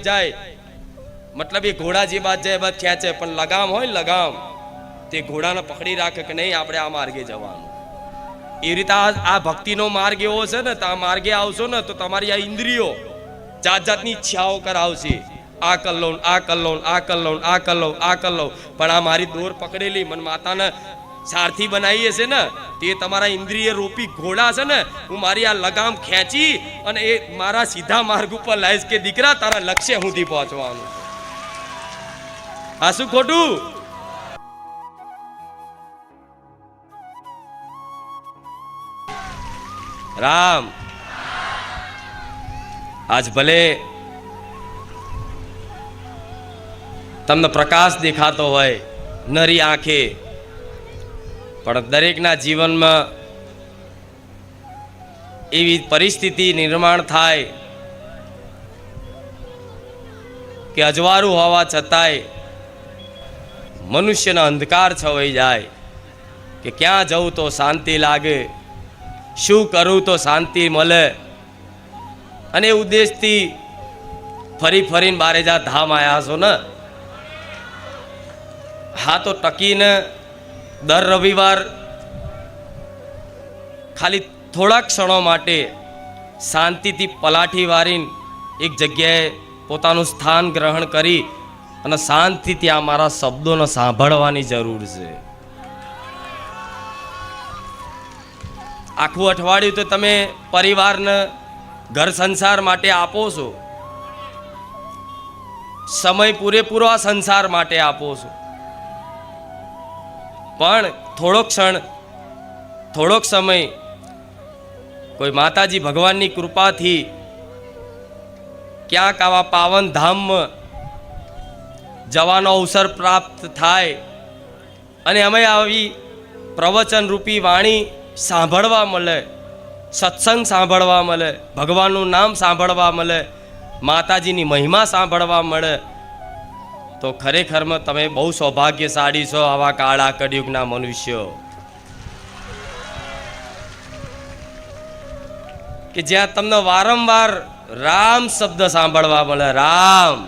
જાય, મતલબ એ ઘોડા જે બાદ જાય બાદ ખેંચે, પણ લગામ હોય લગામ તે ઘોડાને પકડી રાખે કે નહીં આપણે આ માર્ગે જવાનું. એ રીતે આ ભક્તિનો માર્ગ એવો છે ને, આ માર્ગે આવશો ને તો તમારી આ ઇન્દ્રિયો જાત જાતની ઈચ્છાઓ કરાવશે. આ કર લો, આ કર લો, આ કર લો, આ કર લો, આ કર લો, પણ આ મારી દોર પકડેલી મન માતાને સારથી બનાવી હશે ને તે તમારા ઇન્દ્રિય રૂપી ઘોડા છે ને, હું મારી આ લગામ ખેંચી અને એ મારા સીધા માર્ગ ઉપર લાવીશ કે દીકરા તારા લક્ષ્ય સુધી પહોંચવાનું. આ શું ખોટું? રામ આજ ભલે તમને પ્રકાશ દેખાતો હોય નરી આંખે, પણ દરેકના જીવનમાં એવી પરિસ્થિતિ નિર્માણ થાય કે અજવાળું હોવા છતાંય મનુષ્યનો અંધકાર છવાઈ જાય કે ક્યાં જવું તો શાંતિ લાગે, શું કરું તો શાંતિ મળે, અને એ ઉદ્દેશથી ફરી ફરીને બારેજા ધામ આવ્યા છો ને. હા તો ટકીને દર રવિવાર ખાલી થોડા ક્ષણો માટે શાંતિથી પલાઠી વારીને એક જગ્યાએ પોતાનું સ્થાન ગ્રહણ કરી અને શાંતિથી ત્યાં મારા શબ્દોને સાંભળવાની જરૂર છે. આખું અઠવાડિયું તો તમે પરિવારને ઘર સંસાર માટે આપો છો, સમય પૂરેપૂરો આ સંસાર માટે આપો છો, પણ થોડોક સમય કોઈ માતાજી ભગવાનની કૃપાથી ક્યાંક આવા પાવન ધામમાં જવાનો અવસર પ્રાપ્ત થાય અને અમે આવી પ્રવચન રૂપી વાણી સાંભળવા મળે, સત્સંગ સાંભળવા મળે, ભગવાનનું નામ સાંભળવા મળે, માતાજીની મહિમા સાંભળવા મળે, તો ખરેખરમાં તમે બહુ સૌભાગ્યશાળી છો આવા કાળા કળિયુગના મનુષ્યો, કે જ્યાં તમને વારંવાર રામ શબ્દ સાંભળવા મળે. રામ,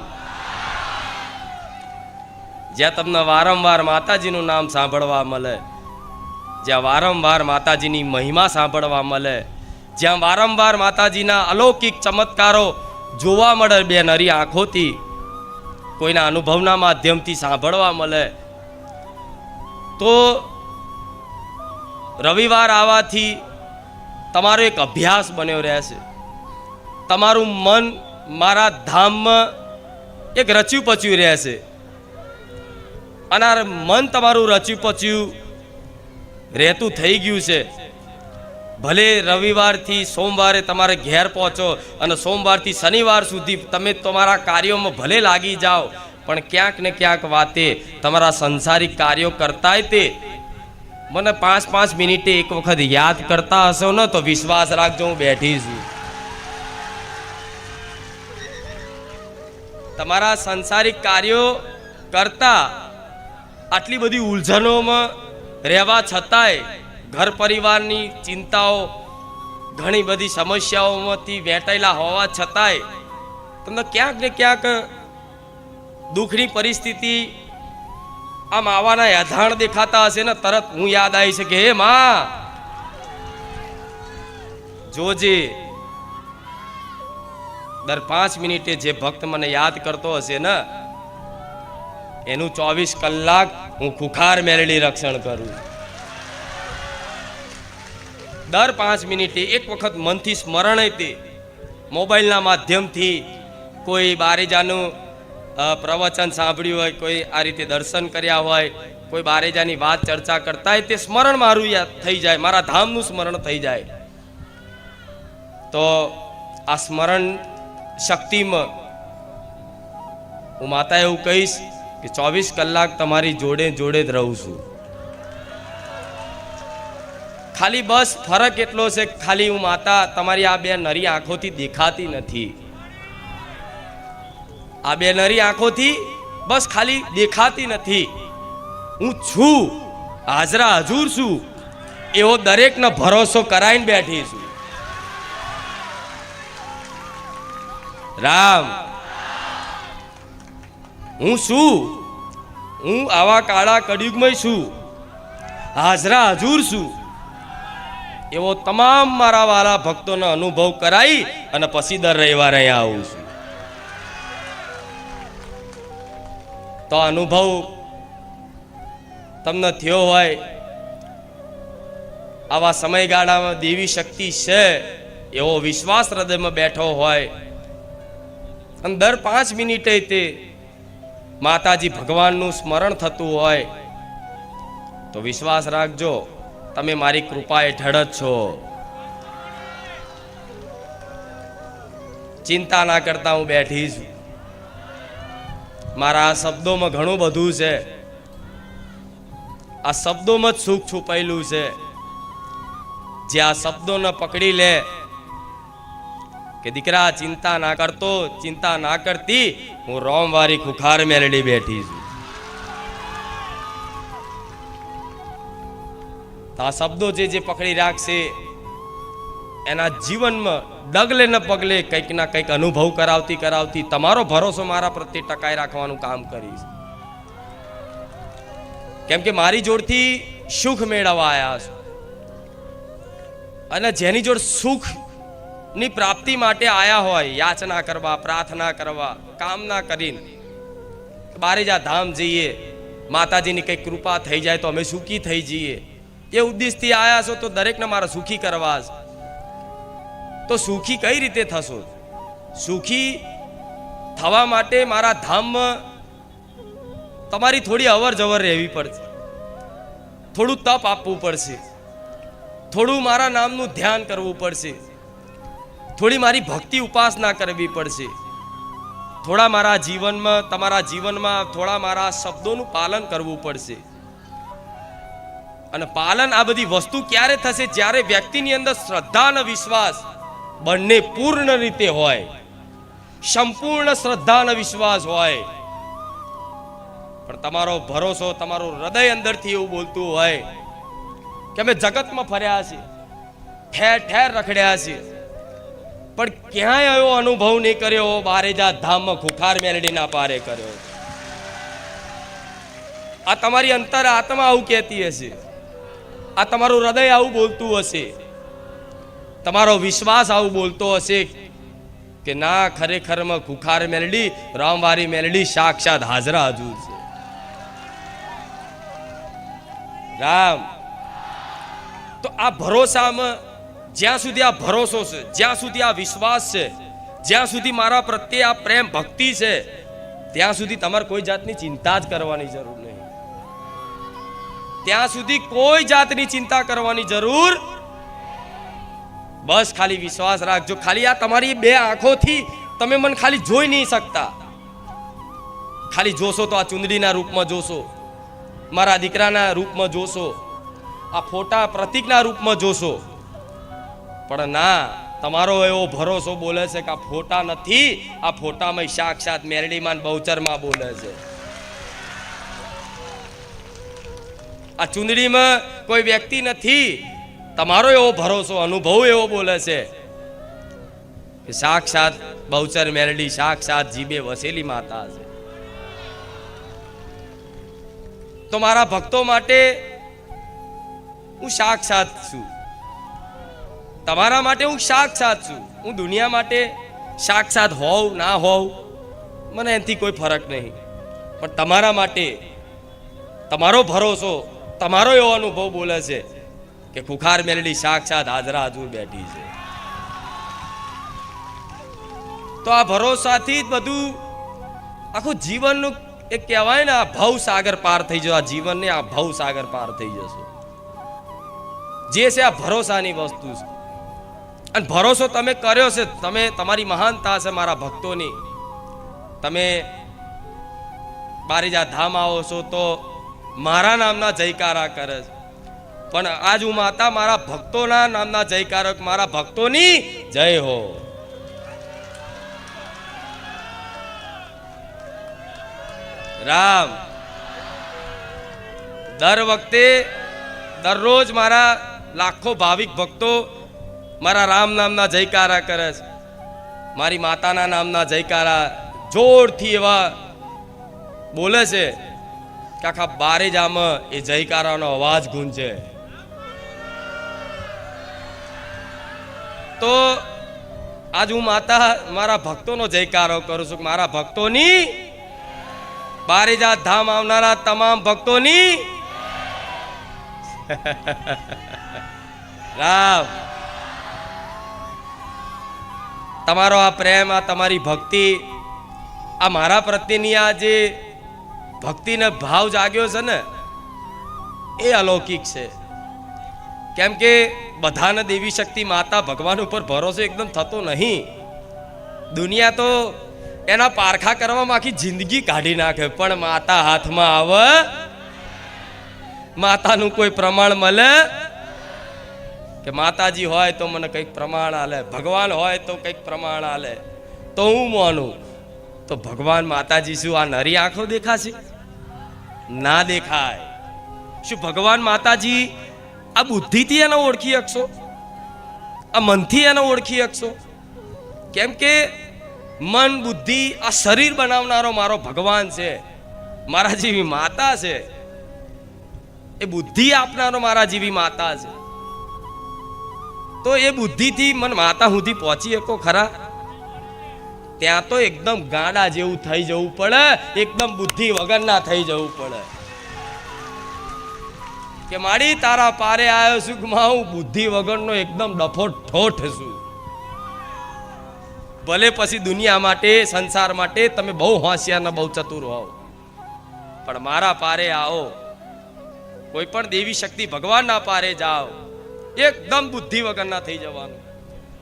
જ્યાં તમને વારંવાર માતાજીનું નામ સાંભળવા મળે, જ્યાં વારંવાર માતાજીની મહિમા સાંભળવા મળે, જ્યાં વારંવાર માતાજીના અલૌકિક ચમત્કારો જોવા મળે બે નરી આંખોથી, કોઈના અનુભવના માધ્યમથી સાંભળવા મળે, તો રવિવાર આવવાથી તમારો એક અભ્યાસ બન્યો રહેશે. તમારું મન મારા ધામમાં એક રચ્યું પચ્યું રહેશે, અને આ મન તમારું રચ્યું પચ્યું રહેતું થઈ ગયું છે. ભલે રવિવારથી સોમવારે તમારે ઘેર પહોંચો અને સોમવારથી શનિવાર સુધી તમે તમારા કાર્યોમાં ભલે લાગી જાઓ, પણ ક્યાંક ને ક્યાંક વાતે તમારા સંસારિક કાર્યો કરતાય તે મને 5-5 મિનિટે એક વખત યાદ કરતા હશો ને તો વિશ્વાસ રાખજો હું બેઠી છું. તમારા સંસારિક કાર્યો કરતા આટલી બધી ઉલઝનોમાં રહેવા છતાંય, ઘર પરિવારની ચિંતાઓ, ઘણી બધી સમસ્યાઓમાંથી વેટાયેલા હોવા છતાંય તમને ક્યાંક ને ક્યાંક દુઃખની પરિસ્થિતિ આમ આવવાના યાધાણ દેખાતા હશે ને, તરત હું યાદ આવી છે કે હે માં જોજે. દર 5 મિનિટે જે ભક્ત મને યાદ કરતો હશે ને એનું 24 કલાક હું ખુખાર મેળડી રક્ષણ કરું. દર 5 મિનિટે એક વખત મનથી સ્મરણ તે મોબાઈલના માધ્યમથી કોઈ બારેજાનું પ્રવચન સાંભળ્યું હોય, કોઈ આ રીતે દર્શન કર્યા હોય, કોઈ બારેજાની વાત ચર્ચા કરતા હોય, તે સ્મરણ મારું યાદ થઈ જાય, મારા ધામનું સ્મરણ થઈ જાય, તો આ સ્મરણ શક્તિમાં હું માતા એવું કહીશ કે 24 કલાક તમારી જોડે જોડે જ રહું છું. ખાલી બસ ફરક એટલો છે, ખાલી હું માતા તમારી આ બે નરી આંખોથી દેખાતી નથી. આ બે નરી આંખોથી બસ ખાલી દેખાતી નથી, હું છું, હાજરા હજુર છું, એવો દરેકનો ભરોસો કરાઈને બેઠી છું. રામ હું શું? હું આવા કાળા કળિયુગમાં છું, હાજરા હજુર છું. એવો તમામ મારા વાલા ભક્તોનો અનુભવ કરાઈ અને પછી દર રવિવારે અહીંયા આવું છું. તો અનુભવ તમને થયો હોય, આવા સમયગાળામાં દેવી શક્તિ છે એવો વિશ્વાસ હૃદયમાં બેઠો હોય અને દર 5 મિનિટે તે માતાજી ભગવાનનું સ્મરણ થતું હોય તો વિશ્વાસ રાખજો, તમે મારી કૃપા હેઠળ જ છો. ચિંતા ના કરતા હું બેઠી છું. મારા આ શબ્દોમાં ઘણું બધું છે. આ શબ્દોમાં જ સુખ છુપાયેલું છે. જે આ શબ્દોને પકડી લે કે દીકરા ચિંતા ના કરતો, ચિંતા ના કરતી, હું રોમવારી ખુખાર મેલડી બેઠી છું. આ શબ્દો જે પકડી રાખશે એના જીવનમાં ડગલે ને પગલે કંઈક ના કંઈક અનુભવ કરાવતી તમારો ભરોસો મારા પ્રત્યે ટકાઈ રાખવાનું કામ કરીશ. કેમ કે મારી જોડથી સુખ મેળવવા આવ્યા છો અને જેની જોડ સુખ ની પ્રાપ્તિ માટે આયા હોય, યાચના કરવા, પ્રાર્થના કરવા, કામના કરીને બારેજા ધામ જઈએ, માતાજીની કંઈક કૃપા થઈ જાય તો અમે સુખી થઈ જઈએ, એ ઉદ્દેશથી આયા છો. તો દરેકને મારા સુખી કરવા છે. તો સુખી કઈ રીતે થશો? સુખી થવા માટે મારા ધામમાં તમારી થોડી અવર જવર રહેવી પડશે, થોડું તપ આપવું પડશે, થોડું મારા નામનું ધ્યાન કરવું પડશે, થોડી મારી ભક્તિ ઉપાસના કરવી પડશે, થોડા મારા જીવનમાં, તમારા જીવનમાં થોડા મારા શબ્દોનું પાલન કરવું પડશે. અને પાલન આ બધી વસ્તુ ક્યારે થશે? જ્યારે વ્યક્તિની અંદર શ્રદ્ધા અને વિશ્વાસ બંને પૂર્ણ રીતે હોય, સંપૂર્ણ શ્રદ્ધા અને વિશ્વાસ હોય. પણ તમારો ભરોસો, તમારું હૃદય અંદરથી એવું બોલતું હોય કે અમે જગતમાં ફર્યા છીએ, ઠેર ઠેર રખડ્યા છીએ, પણ ક્યાંય એવો અનુભવ નહીં કર્યો બારેજા ધામમાં ખુખાર મેલડીના પારે કર્યો. આ તમારી અંતર આત્મા આવું કહેતી હશે, આ તમારું હૃદય આવું બોલતું હશે, તમારો વિશ્વાસ આવું બોલતો હશે કે ના, ખરેખરમાં ખુખાર મેલડી, રામવારી મેલડી સાક્ષાત હાજરા હજુર છે. રામ તો આ ભરોસામાં જ્યાં સુધી આ ભરોસો છે, જ્યાં સુધી આ વિશ્વાસ છે, જ્યાં સુધી મારા પ્રત્યે આ પ્રેમ ભક્તિ છે, ત્યાં સુધી તમારે કોઈ જાતની ચિંતા જ કરવાની જરૂર નહીં. ત્યાં સુધી કોઈ જાતની ચિંતા કરવાની જરૂર. બસ ખાલી વિશ્વાસ રાખજો. ખાલી આ તમારી 2 આંખોથી તમે મને ખાલી જોઈ નહીં શકતા. ખાલી જોશો તો આ ચુંદડીના રૂપમાં જોશો, મારા દીકરાના રૂપમાં જોશો, આ ફોટા પ્રતીકના રૂપમાં જોશો. પણ ના, તમારો એવો ભરોસો બોલે છે કે આ ફોટા નથી, આ ફોટામાં સાક્ષાત મેરડીમાં બહુચરમાં બોલે છે. આ ચુંદડીમાં કોઈ વ્યક્તિ નથી. તમારો એવો ભરોસો, અનુભવ એવો બોલે છે કે સાક્ષાત બહુચર મેરડી, સાક્ષાત જીબે વસેલી માતા છે. તો મારા ભક્તો માટે હું સાક્ષાત છું, તમારા માટે હું સાક્ષાત છું. હું દુનિયા માટે સાક્ષાત હોવ ના હોવ મને એનાથી કોઈ ફરક નહીં, પણ તમારા માટે તમારો ભરોસો, તમારો એવો અનુભવ બોલે છે કે ખુખાર મેલડી સાક્ષાત હાજરા હજુર બેઠી છે. તો આ ભરોસાથી જ બધું આખું જીવનનું એક કહેવાય ને, આ ભવ સાગર પાર થઈ જશે. આ જીવનને આ ભવ સાગર પાર થઈ જશે. જે છે આ ભરોસાની વસ્તુ છે. અને ભરોસો તમે કર્યો છે, તમે, તમારી મહાનતા છે મારા ભક્તોની. તમે બારેજા ધામ આવો છો તો મારા નામના જયકારા કરે છે, પણ આજ હું માતા મારા ભક્તોના નામના જયકારક, મારા ભક્તોની જય હો. રામ દર વખતે દરરોજ મારા લાખો ભાવિક ભક્તો મારા રામ નામના જયકારા કરે છે, મારી માતાના નામના જયકારા જોરથી એવા બોલે છે કે આખા બારેજામાં એ જયકારાનો અવાજ ગુંજે. તો આજ હું માતા મારા ભક્તોનો જયકારો કરું છું. મારા ભક્તોની, બારેજા ધામ આવનારા તમામ ભક્તોની રામ. તમારો આ પ્રેમ, આ તમારી ભક્તિ, આ મારા પ્રત્યેની આ જે ભક્તિનો ભાવ જાગ્યો છે ને, એ અલૌકિક છે. કેમ કે બધાને દેવી શક્તિ માતા ભગવાન ઉપર ભરોસો એકદમ થતો નહીં. દુનિયા તો એના પારખા કરવામાં આખી જિંદગી કાઢી નાખે, પણ માતા હાથમાં આવે, માતાનું કોઈ પ્રમાણ મળે કે માતાજી હોય તો મને કંઈક પ્રમાણ આલે, ભગવાન હોય તો કંઈક પ્રમાણ આલે, તો હું માનું. તો ભગવાન માતાજી શું આ નરી આંખો દેખાશે? ના દેખાય. શું ભગવાન માતાજી આ બુદ્ધિથી એને ઓળખી શકશો? આ મનથી એને ઓળખી શકશો? કેમ કે મન, બુદ્ધિ, આ શરીર બનાવનારો મારો ભગવાન છે, મારા જેવી માતા છે. એ બુદ્ધિ આપનારો મારા જેવી માતા છે. તો એ બુદ્ધિથી મન માતા સુધી પહોંચી શકો ખરા? ત્યાં તો એકદમ ગાડા જેવું થઈ જવું પડે, એકદમ બુદ્ધિ વગરના થઈ જવું પડે કે માડી તારા પારે આવ્યો છું, હું બુદ્ધિ વગરનો એકદમ ડફો ઠોઠ છું. ભલે પછી દુનિયા માટે, સંસાર માટે તમે બહુ હોશિયાર ને બહુ ચતુર હોવ, પણ મારા પારે આવો, કોઈ પણ દેવી શક્તિ ભગવાનના પારે જાઓ, એકદમ બુદ્ધિ વગરના થઈ જવાનું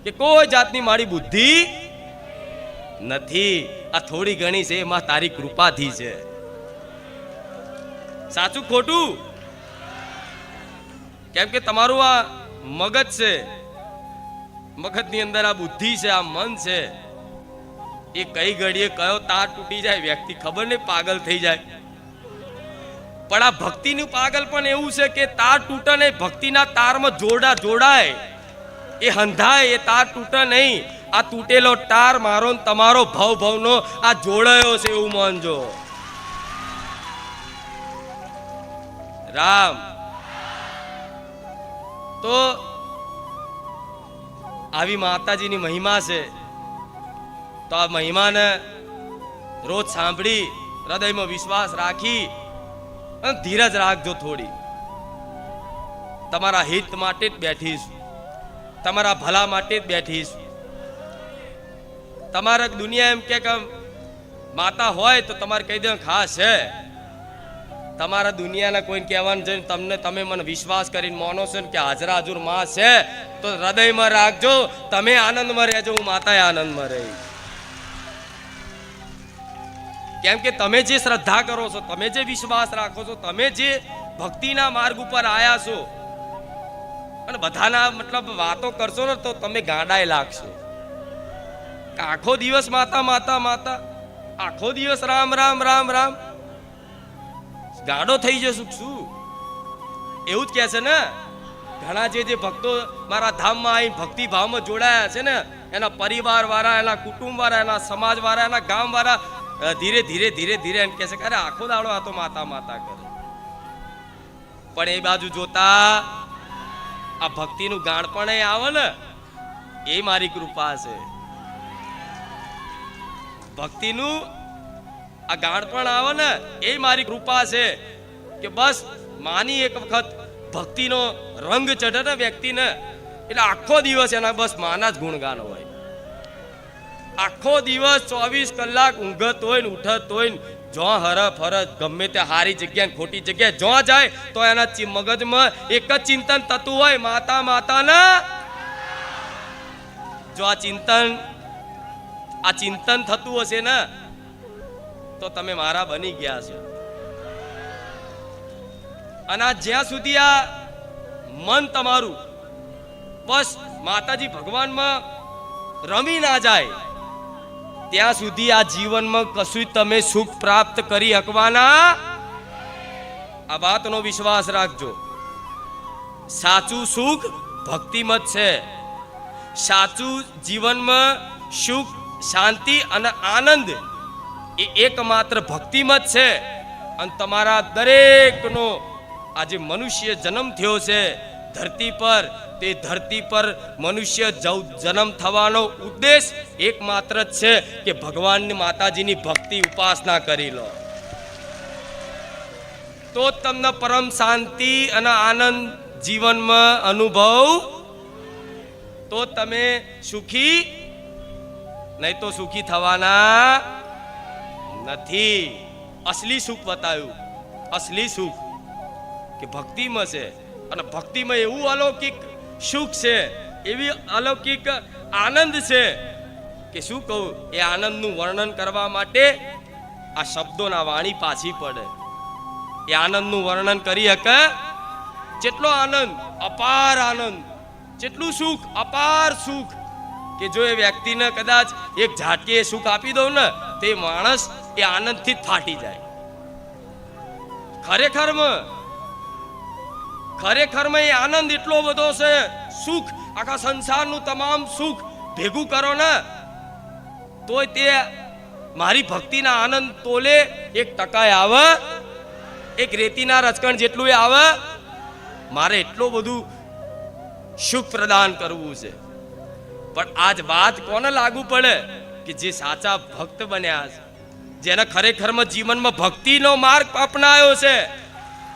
કે કોઈ જાતની મારી બુદ્ધિ નથી. આ થોડી ઘણી છે, એમાં તારી કૃપાથી છે. સાચું ખોટું? કેમ કે તમારું આ મગજ છે, મગજની અંદર આ બુદ્ધિ છે, આ મન છે, એ કઈ ઘડીએ કયો તાર તૂટી જાય વ્યક્તિ ખબર નહીં, પાગલ થઈ જાય. પણ આ ભક્તિનું પાગલ પણ એવું છે કે તાર તૂટે નહીં, ભક્તિના તારમાં જોડાય, એ હંધાય, એ તાર તૂટે નહીં. આ તૂટેલો તાર મારો ને તમારો ભવનો આ જોડાયો છે એવું માનજો. રામ. તો આવી માતાજીની મહિમા છે. તો આ મહિમાને રોજ સાંભળી, હૃદયમાં વિશ્વાસ રાખી અને ધીરજ રાખજો થોડી. તમારા હિત માટે જ બેઠીશું, તમારા ભલા માટે જ બેઠીશું. તમારે દુનિયા એમ કે માતા હોય તો તમારે કહી દે ખાસ છે. તમારા દુનિયાના કોઈને કહેવાનું છે, તમે મને વિશ્વાસ કરીને માનો છો કે હાજરા હજુર માં છે, તો હૃદયમાં રાખજો. તમે આનંદમાં રહેજો, હું માતાએ આનંદમાં રહી. કેમ કે તમે જે શ્રદ્ધા કરો છો, તમે જે વિશ્વાસ રાખો છો, તમે જે ભક્તિના માર્ગ ઉપર આયા છો, અને બધાના મતલબ વાતો કરશો ને તો તમે ગાંડાએ લાગશો. આખો દિવસ માતા માતા માતા, આખો દિવસ રામ રામ રામ રામ, ગાડો થઈ જશું શું? એવું જ કહે છે ને ઘણા જે ભક્તો મારા ધામમાં આવી ભક્તિ ભાવમાં જોડાયા છે ને, એના પરિવાર વાળા, એના કુટુંબ વાળા, એના સમાજ વાળા, એના ગામ વાળા ધીરે ધીરે ધીરે ધીરે એમ કહે છે કે અરે આખો દાડો આ તો માતા માતા કરે. પણ એ બાજુ જોતા આ ભક્તિનું ગાણપણ આવે ને, એ મારી કૃપા છે. ભક્તિનું આ ગાણપણ આવે ને, એ મારી કૃપા છે કે બસ માની એક વખત ભક્તિનો રંગ ચઢે ને વ્યક્તિને, એટલે આખો દિવસ એના બસ માના જ ગુણગાન હોય. આખો દિવસ 24 કલાક ઊંઘત હોય ને ઉઠત હોય ને, જો હરફ હરફ ગમે તે હારી જગ્યા ખોટી જગ્યાએ જો જાય તો એના મગજમાં એક જ ચિંતન થતું હોય, માતા માતા ના. જો આ ચિંતન થતું હશે ને તો તમે મારા બની ગયા છો. અને જ્યાં સુધી આ મન તમારું બસ માતાજી ભગવાનમાં રમી ના જાય ત્યાં સુધી આ જીવનમાં કશું તમે સુખ પ્રાપ્ત કરી શકવાના. આ વાતનો વિશ્વાસ રાખજો. સાચું સુખ ભક્તિમત છે. સાચું જીવનમાં સુખ, શાંતિ અને આનંદ એ એકમાત્ર ભક્તિમાં જ છે. અને તમારા દરેકનો આજે મનુષ્ય જન્મ થયો છે ધરતી પર, તે ધરતી પર મનુષ્ય જન્મ થવાનો ઉદ્દેશ એકમાત્ર જ છે કે ભગવાનની માતાજીની ભક્તિ ઉપાસના કરી લો, તો તમને પરમ શાંતિ અને આનંદ જીવનમાં અનુભવ, તો તમે સુખી, નહીં તો સુખી થવાના નથી. અસલી સુખ બતાવ્યું, અસલી સુખ કે ભક્તિમાં છે. અને ભક્તિમાં એવું અલૌકિક સુખ છે, એવી અલૌકિક આનંદ છે કે શું કહું, એ આનંદનું વર્ણન કરવા માટે આ શબ્દોના વાણી પાછી પડે. એ આનંદનું વર્ણન કરી શકે, જેટલો આનંદ, અપાર આનંદ, જેટલું સુખ, અપાર સુખ કે જો એ વ્યક્તિને કદાચ એક ઝાટકે સુખ આપી દઉં ને, તે માણસ એ આનંદથી જ ફાટી જાય. ખરેખરમાં એ આનંદ એટલો બધો છે, સુખ, આખા સંસારનું તમામ સુખ ભેગું કરો ને તોય તે મારી ભક્તિના આનંદ તોલે 1% આવે, એક રેતીના રચકણ જેટલું આવે. મારે એટલું બધું સુખ પ્રદાન કરવું છે. પણ આજ વાત કોને લાગુ પડે કે જે સાચા ભક્ત બન્યા છે, જેને ખરેખરમાં જીવનમાં ભક્તિનો માર્ગ અપનાવ્યો છે,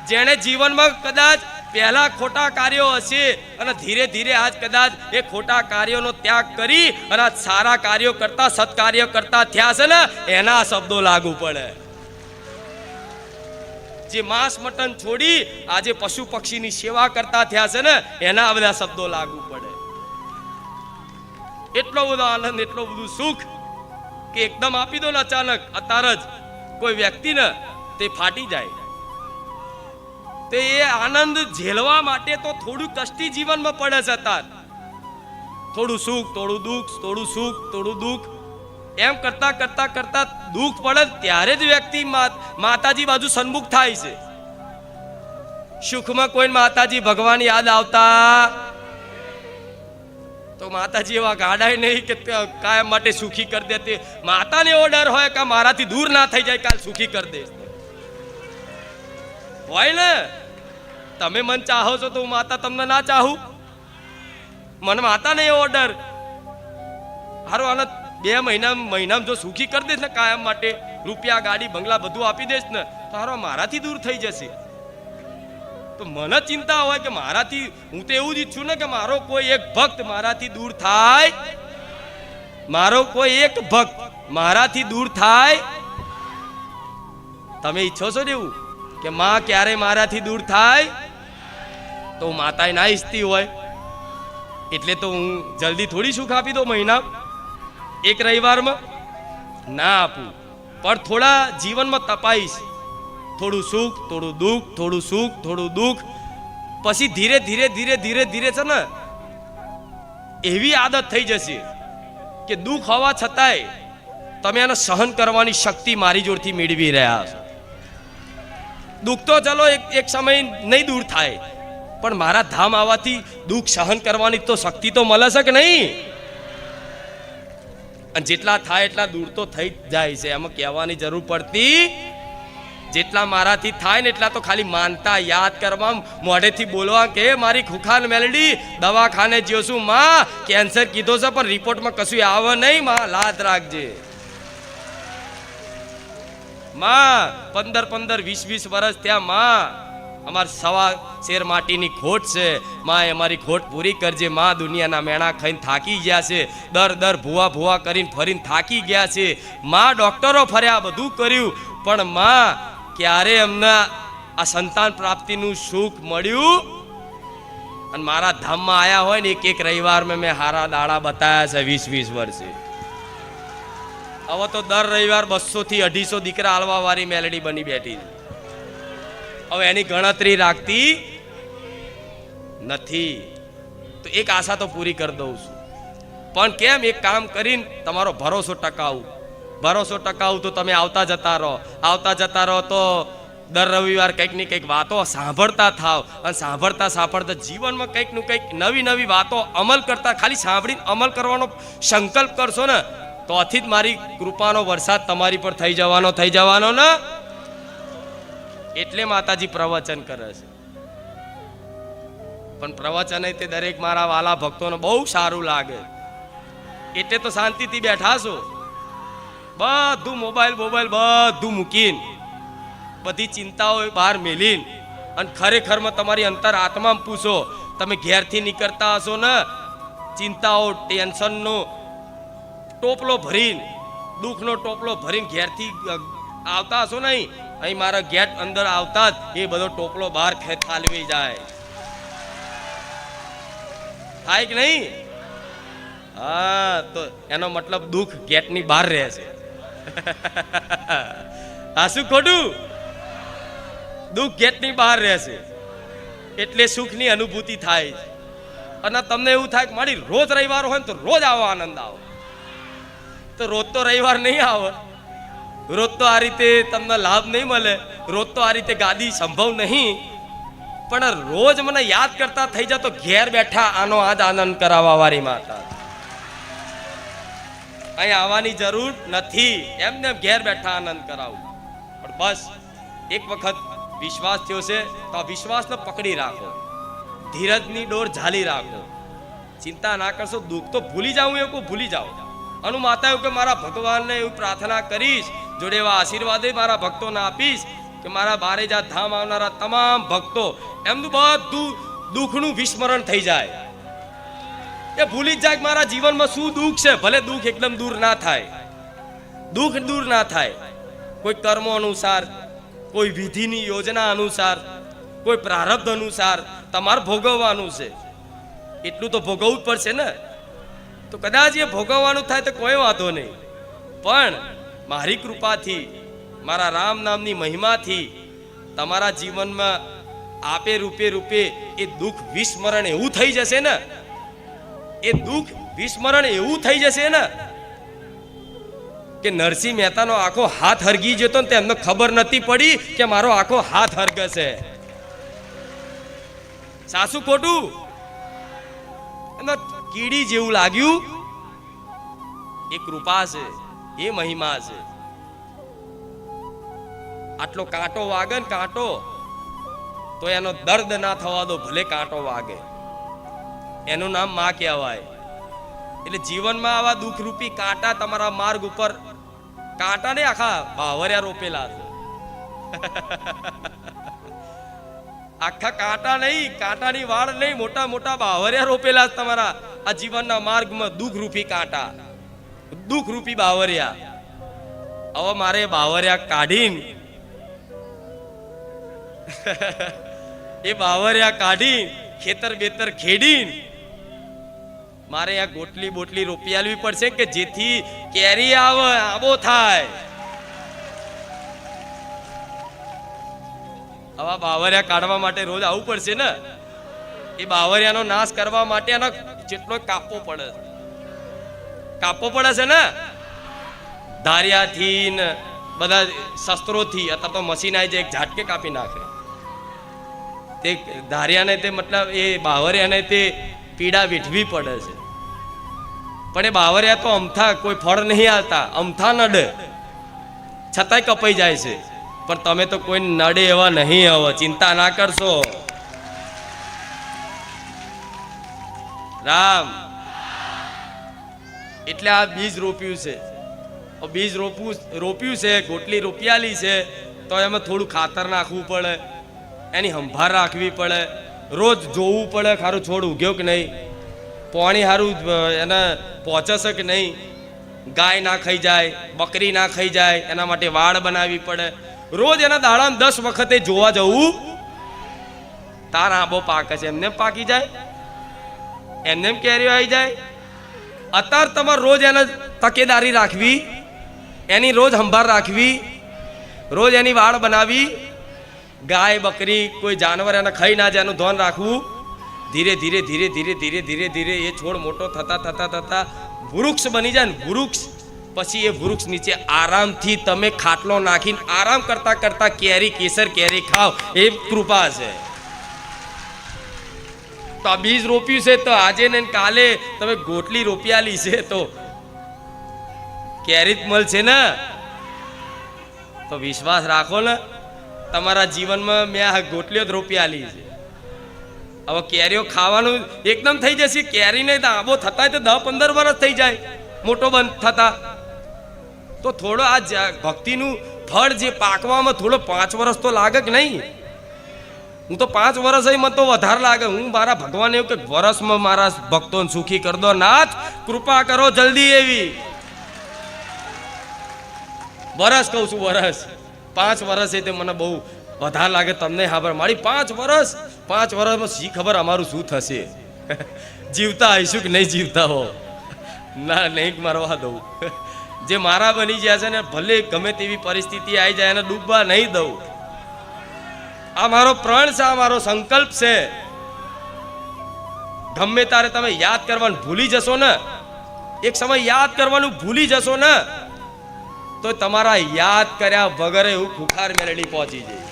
જેણે જીવનમાં કદાચ પહેલા ખોટા કાર્યો હશે અને ધીરે ધીરે આજ કદાચ એ ખોટા કાર્યોનો ત્યાગ કરી અને સારા કાર્યો કરતા, સત્કાર્યો કરતા થયા છે ને, એના શબ્દો લાગુ પડે. જે માંસ મટન છોડી આજે પશુ પક્ષીની સેવા કરતા થયા છે ને, એના બધા શબ્દો લાગુ પડે. એટલો બધો આનંદ, એટલો બધું સુખ કે એકદમ આપી દો ને અચાનક, અત્યારે જ કોઈ વ્યક્તિને, તે ફાટી જાય. તે એ આનંદ ઝેલવા માટે તો થોડું કષ્ટી જીવનમાં પડે છે. અત્યારે થોડું સુખ, થોડું દુઃખ, થોડું સુખ, થોડું દુઃખ, એમ કરતા કરતા કરતા દુઃખ પડે ત્યારે જ વ્યક્તિ માતાજી બાજુ સન્મુખ થાય છે. સુખમાં કોઈ માતાજી ભગવાન યાદ આવતા તો માતાજી એવા ગાડાય નહીં કે કાયમ માટે સુખી કરી દે. તે માતાને એવો ડર હોય કે મારાથી દૂર ના થઈ જાય, કાલ સુખી કરી દે. હોય ને, તમે મન ચાહો છો તો હું માતા તમને ના ચાહું? મને માતા ને એવો ડર, હારો આને 2 મહિનામાં જો સુખી કરી દઈશ ને કાયમ માટે, રૂપિયા, ગાડી, બંગલા બધું આપી દઈશ ને, તો હારો મારાથી દૂર થઈ જશે. તો મને ચિંતા હોય કે મારાથી, હું તો એવું જ ઈચ્છું ને કે મારો કોઈ એક ભક્ત મારાથી દૂર થાય, મારો કોઈ એક ભક્ત મારાથી દૂર થાય. તમે ઈચ્છો છો ને એવું કે માં ક્યારે મારાથી દૂર થાય? તો માતાએ ના ઈચ્છતી હોય એટલે તો હું જલ્દી થોડી સુખ આપી દો મહિના, એક રવિવારમાં ના આપું. પણ થોડા જીવનમાં તપાઈશ, થોડું સુખ, થોડું દુઃખ, થોડું સુખ, થોડું દુઃખ, પછી ધીરે ધીરે ધીરે ધીરે ધીરે છે ને એવી આદત થઈ જશે કે દુઃખ હોવા છતાંય તમે એને સહન કરવાની શક્તિ મારી જોડથી મેળવી રહ્યા છો. દુઃખ તો ચલો એક સમય નહીં દૂર થાય, પણ મારા ધામ આવવાથી દુઃખ સહન કરવાની તો શક્તિ તો મળે છે કે નહીં? અને જેટલા થાય એટલા દૂર તો થઈ જ જાય છે, એમાં કહેવાની જરૂર પડતી. જેટલા મારાથી થાય ને એટલા તો ખાલી માનતા, યાદ કરવા, મોઢેથી બોલવા કે મારી ખુખાન મેલડી દવાખાને જ્યો છું માં, કેન્સર કીધો છે પણ રિપોર્ટમાં કશું આવે નહીં માં, લાદ રાખજે માં. 15-15, 20-20 વર્ષ ત્યાં માં, અમાર 1.25 શેર માટીની ખોટ છે માં, અમારી ખોટ પૂરી કરજે માં. દુનિયાના મેણા ખાઈને થાકી ગયા છે, દર ભૂવા કરીને ફરીને થાકી ગયા છે માં. ડોક્ટરો ફર્યા, બધું કર્યું, પણ માં ક્યારે અમને આ સંતાન પ્રાપ્તિનું સુખ મળ્યું? અને મારા ધામમાં આયા હોય ને એક રવિવારમાં મેં હારા દાડા બતાયા છે 20-20 વર્ષે. હવે તો દર રવિવાર 200 થી 250 દીકરા આલવા વાળી મેલડી બની બેઠી છે. હવે એની ગણતરી રાખતી નથી. તો એક આશા તો પૂરી કરી દઉં છું, પણ કેમ? એક કામ કરીને તમારો ભરોસો ટકાવું તો તમે આવતા જતા રહો તો દર રવિવાર કંઈક ને કંઈક વાતો સાંભળતા થાવ. અને સાંભળતા જીવનમાં કંઈક નવી વાતો અમલ કરતા, ખાલી સાંભળીને અમલ કરવાનો સંકલ્પ કરશો ને તો આથી જ મારી કૃપાનો વરસાદ તમારી પર થઈ જવાનો ને. એટલે માતાજી પ્રવચન કરે છે. પણ પ્રવચન તે દરેક મારા વાલા ભક્તોને બહુ સારું લાગે, એટલે તો શાંતિથી બેઠા છો. બધું મોબાઈલ બધું મૂકીને, બધી ચિંતાઓ બહાર મેલીને, અને ખરેખરમાં તમારી અંતર આત્મામાં પૂછો. તમે ઘેરથી નીકળતા હશો ને ચિંતાઓ ટેન્શનનો ટોપલો ભરીને, દુઃખનો ટોપલો ભરીને ઘેરથી આવતા હશો નહીં, અહીં મારા ગેટ અંદર આવતા જ એ બધો ટોપલો બહાર ઠાલવી જાય. થાય કે નહીં? હા, તો એનો મતલબ દુઃખ ગેટની બહાર રહે છે. આ શું ખોટું? દુઃખ ગેટની બહાર રહેશે એટલે સુખની અનુભૂતિ થાય. અને તમને એવું થાય કે મારી રોજ રવિવાર હોય ને તો રોજ આવો આનંદ આવો. તો રોજ તો રવિવાર નહીં આવે, રોજ તો આ રીતે તમને લાભ નહીં મળે, રોજ તો આ રીતે ગાદી સંભવ નહીં. પણ રોજ મને યાદ કરતા થઈ જાય તો ઘેર બેઠા આનો આજ આનંદ કરાવવા વાળી માતા. અહીં આવવાની જરૂર નથી, એમને ઘેર બેઠા આનંદ કરાવું. પણ બસ એક વખત વિશ્વાસ થયો છે તો આ વિશ્વાસને પકડી રાખો, ધીરજની ડોર ઝાલી રાખો. ચિંતા ના કરશો, દુઃખ તો ભૂલી જાઉં એવું ભૂલી જાઓ. અનુ માતા એવું કે મારા ભગવાનને એવું પ્રાર્થના કરીશ, જોડે એવા આશીર્વાદ મારા ભક્તોને આપીશ કે મારા બારેજા ધામ આવનારા તમામ ભક્તો એમનું બધું દુઃખનું વિસ્મરણ થઈ જાય. એ ભૂલી જ જાય કે મારા જીવનમાં શું દુઃખ છે. ભલે દુઃખ એકદમ દૂર ના થાય, દુઃખ દૂર ના થાય. કોઈ કર્મો અનુસાર, કોઈ વિધિની યોજના અનુસાર, કોઈ પ્રારબ્ધ અનુસાર તમારે ભોગવવાનું છે. એટલું તો ભોગવવું જ પડશે ને. તો કદાચ એ ભોગવવાનું થાય તો કોઈ વાંધો નહીં, પણ મારી કૃપાથી, મારા રામ નામની મહિમાથી તમારા જીવનમાં આપે રૂપે એ દુઃખ વિસ્મરણ એવું થઈ જશે ને, એ દુઃખ વિસ્મરણ એવું થઈ જશે ને કે નરસિંહ મહેતાનો આખો હાથ હરગી જતો ને તેમને ખબર નથી પડી કે મારો આખો હાથ હરગશે. સાસુ ખોટું? કીડી જેવું લાગ્યું. એ કૃપા છે, એ મહિમા છે. આટલો કાંટો વાગે ને કાંટો, તો એનો દર્દ ના થવા દો, ભલે કાંટો વાગે. એનું નામ માં કહેવાય. એટલે જીવનમાં આવા દુઃખરૂપી કાંટા તમારા માર્ગ ઉપર, કાંટા ને આખા બાવરિયા રોપેલા છે. આખા કાંટા નહીં, કાંટાની વાળ નહીં, મોટા મોટા બાવરિયા રોપેલા તમારા આ જીવનના માર્ગમાં. દુઃખરૂપી કાંટા, દુઃખરૂપી બાવરિયા. હવે મારે બાવરિયા કાઢીને એ બાવરિયા કાઢી ખેતર બેતર ખેડીને મારે આ ગોટલી બોટલી રોપી આલવી પડશે કે જેથી કેરી આવે, આબો થાય. આવા બાવરિયા કાઢવા માટે રોજ આવવું પડશે ને. એ બાવરિયાનો નાશ કરવા માટે એનો જેટલો કાપવો પડે છે ને, ધારિયાથી ને બધા શસ્ત્રોથી. અત્યારે તો મશીન આવી જાય, એક ઝાટકે કાપી નાખે. તે ધારિયાને તે મતલબ એ બાવરિયાને તે પીડા વેઠવી પડે છે. પણ એ બાવરિયા તો અમથા, કોઈ ફળ નહીં આવતા, અમથા નડે છતાંય કપાઈ જાય છે. પણ તમે તો કોઈ નડે એવા નહીં. હવે ચિંતા ના કરશો. રામ. એટલે આ બીજ રોપ્યું છે, બીજ રોપ્યું છે, ગોટલી રોપિયાલી છે, તો એમાં થોડું ખાતર નાખવું પડે, એની સંભાળ રાખવી પડે, રોજ જોવું પડે ખારું છોડ ઉગ્યો કે નહીં, પાણી સારું એને પહોંચે છે કે નહીં, ગાય ના ખાઈ જાય, બકરી ના ખાઈ જાય, એના માટે વાડ બનાવવી પડે. રોજ એના દાડામાં 10 વખતે જોવા જવું. તાર આંબો પાકે છે, એમને પાકી જાય, એમને કેરીઓ આવી જાય. અત્યારે તમારે રોજ એને તકેદારી રાખવી, એની રોજ સંભાળ રાખવી, રોજ એની વાડ બનાવી. ગાય બકરી કોઈ જાનવર એને ખાઈ ના જાય એનું ધ્યાન રાખવું. ધીરે ધીરે ધીરે ધીરે ધીરે ધીરે ધીરે એ છોડ મોટો થતા થતા થતા વૃક્ષ બની જાય ને. વૃક્ષ પછી એ વૃક્ષ નીચે આરામથી તમે ખાટલો નાખીને આરામ કરતા કરતા કેરી, કેસર કેરી ખાવ. એ કૃપા છે. તો આ બીજ રોપ્યું છે તો આજે ને કાલે તમે ગોટલી રોપિયાલી છે તો કેરી જ મળશે ને? તો વિશ્વાસ રાખો ને, તમારા જીવનમાં મેં આ ગોટલીઓ જ રોપી આલી છે. હવે કેરીઓ ખાવાનું એકદમ થઈ જશે. કેરીને આંબો થતા તો 10-15 વર્ષ થઈ જાય મોટો બંધ થતા. તો થોડો આ ભક્તિનું ફળ જે પાકવામાં થોડો 5 વર્ષ તો લાગે કે નહીં? હું તો 5 વર્ષ મને તો વધારે લાગે. હું મારા ભગવાન એવું કે વર્ષમાં મારા ભક્તોને સુખી કર દો નાથ, કૃપા કરો જલ્દી એવી. વર્ષ કહું છું, વર્ષ 5 વર્ષ એ તે મને બહુ વધારે લાગે. તમને ખબર મારી 5 વર્ષમાં શી ખબર અમારું શું થશે? જીવતા આવીશું કે નહીં જીવતા હો? ના, નહીં મારવા દઉં. જે મારા બની ગયા છે ને, ભલે ગમે તેવી પરિસ્થિતિ આવી જાય એને ડૂબવા નહીં દઉં. આ મારો પ્રણ છે, આ મારો સંકલ્પ છે. ગમે તારે તમે યાદ કરવાનું ભૂલી જશો ને, એક સમય યાદ કરવાનું ભૂલી જશો ને, તો તમારા યાદ કર્યા વગર એવું ખુખાર મેલડી પહોંચી જાય.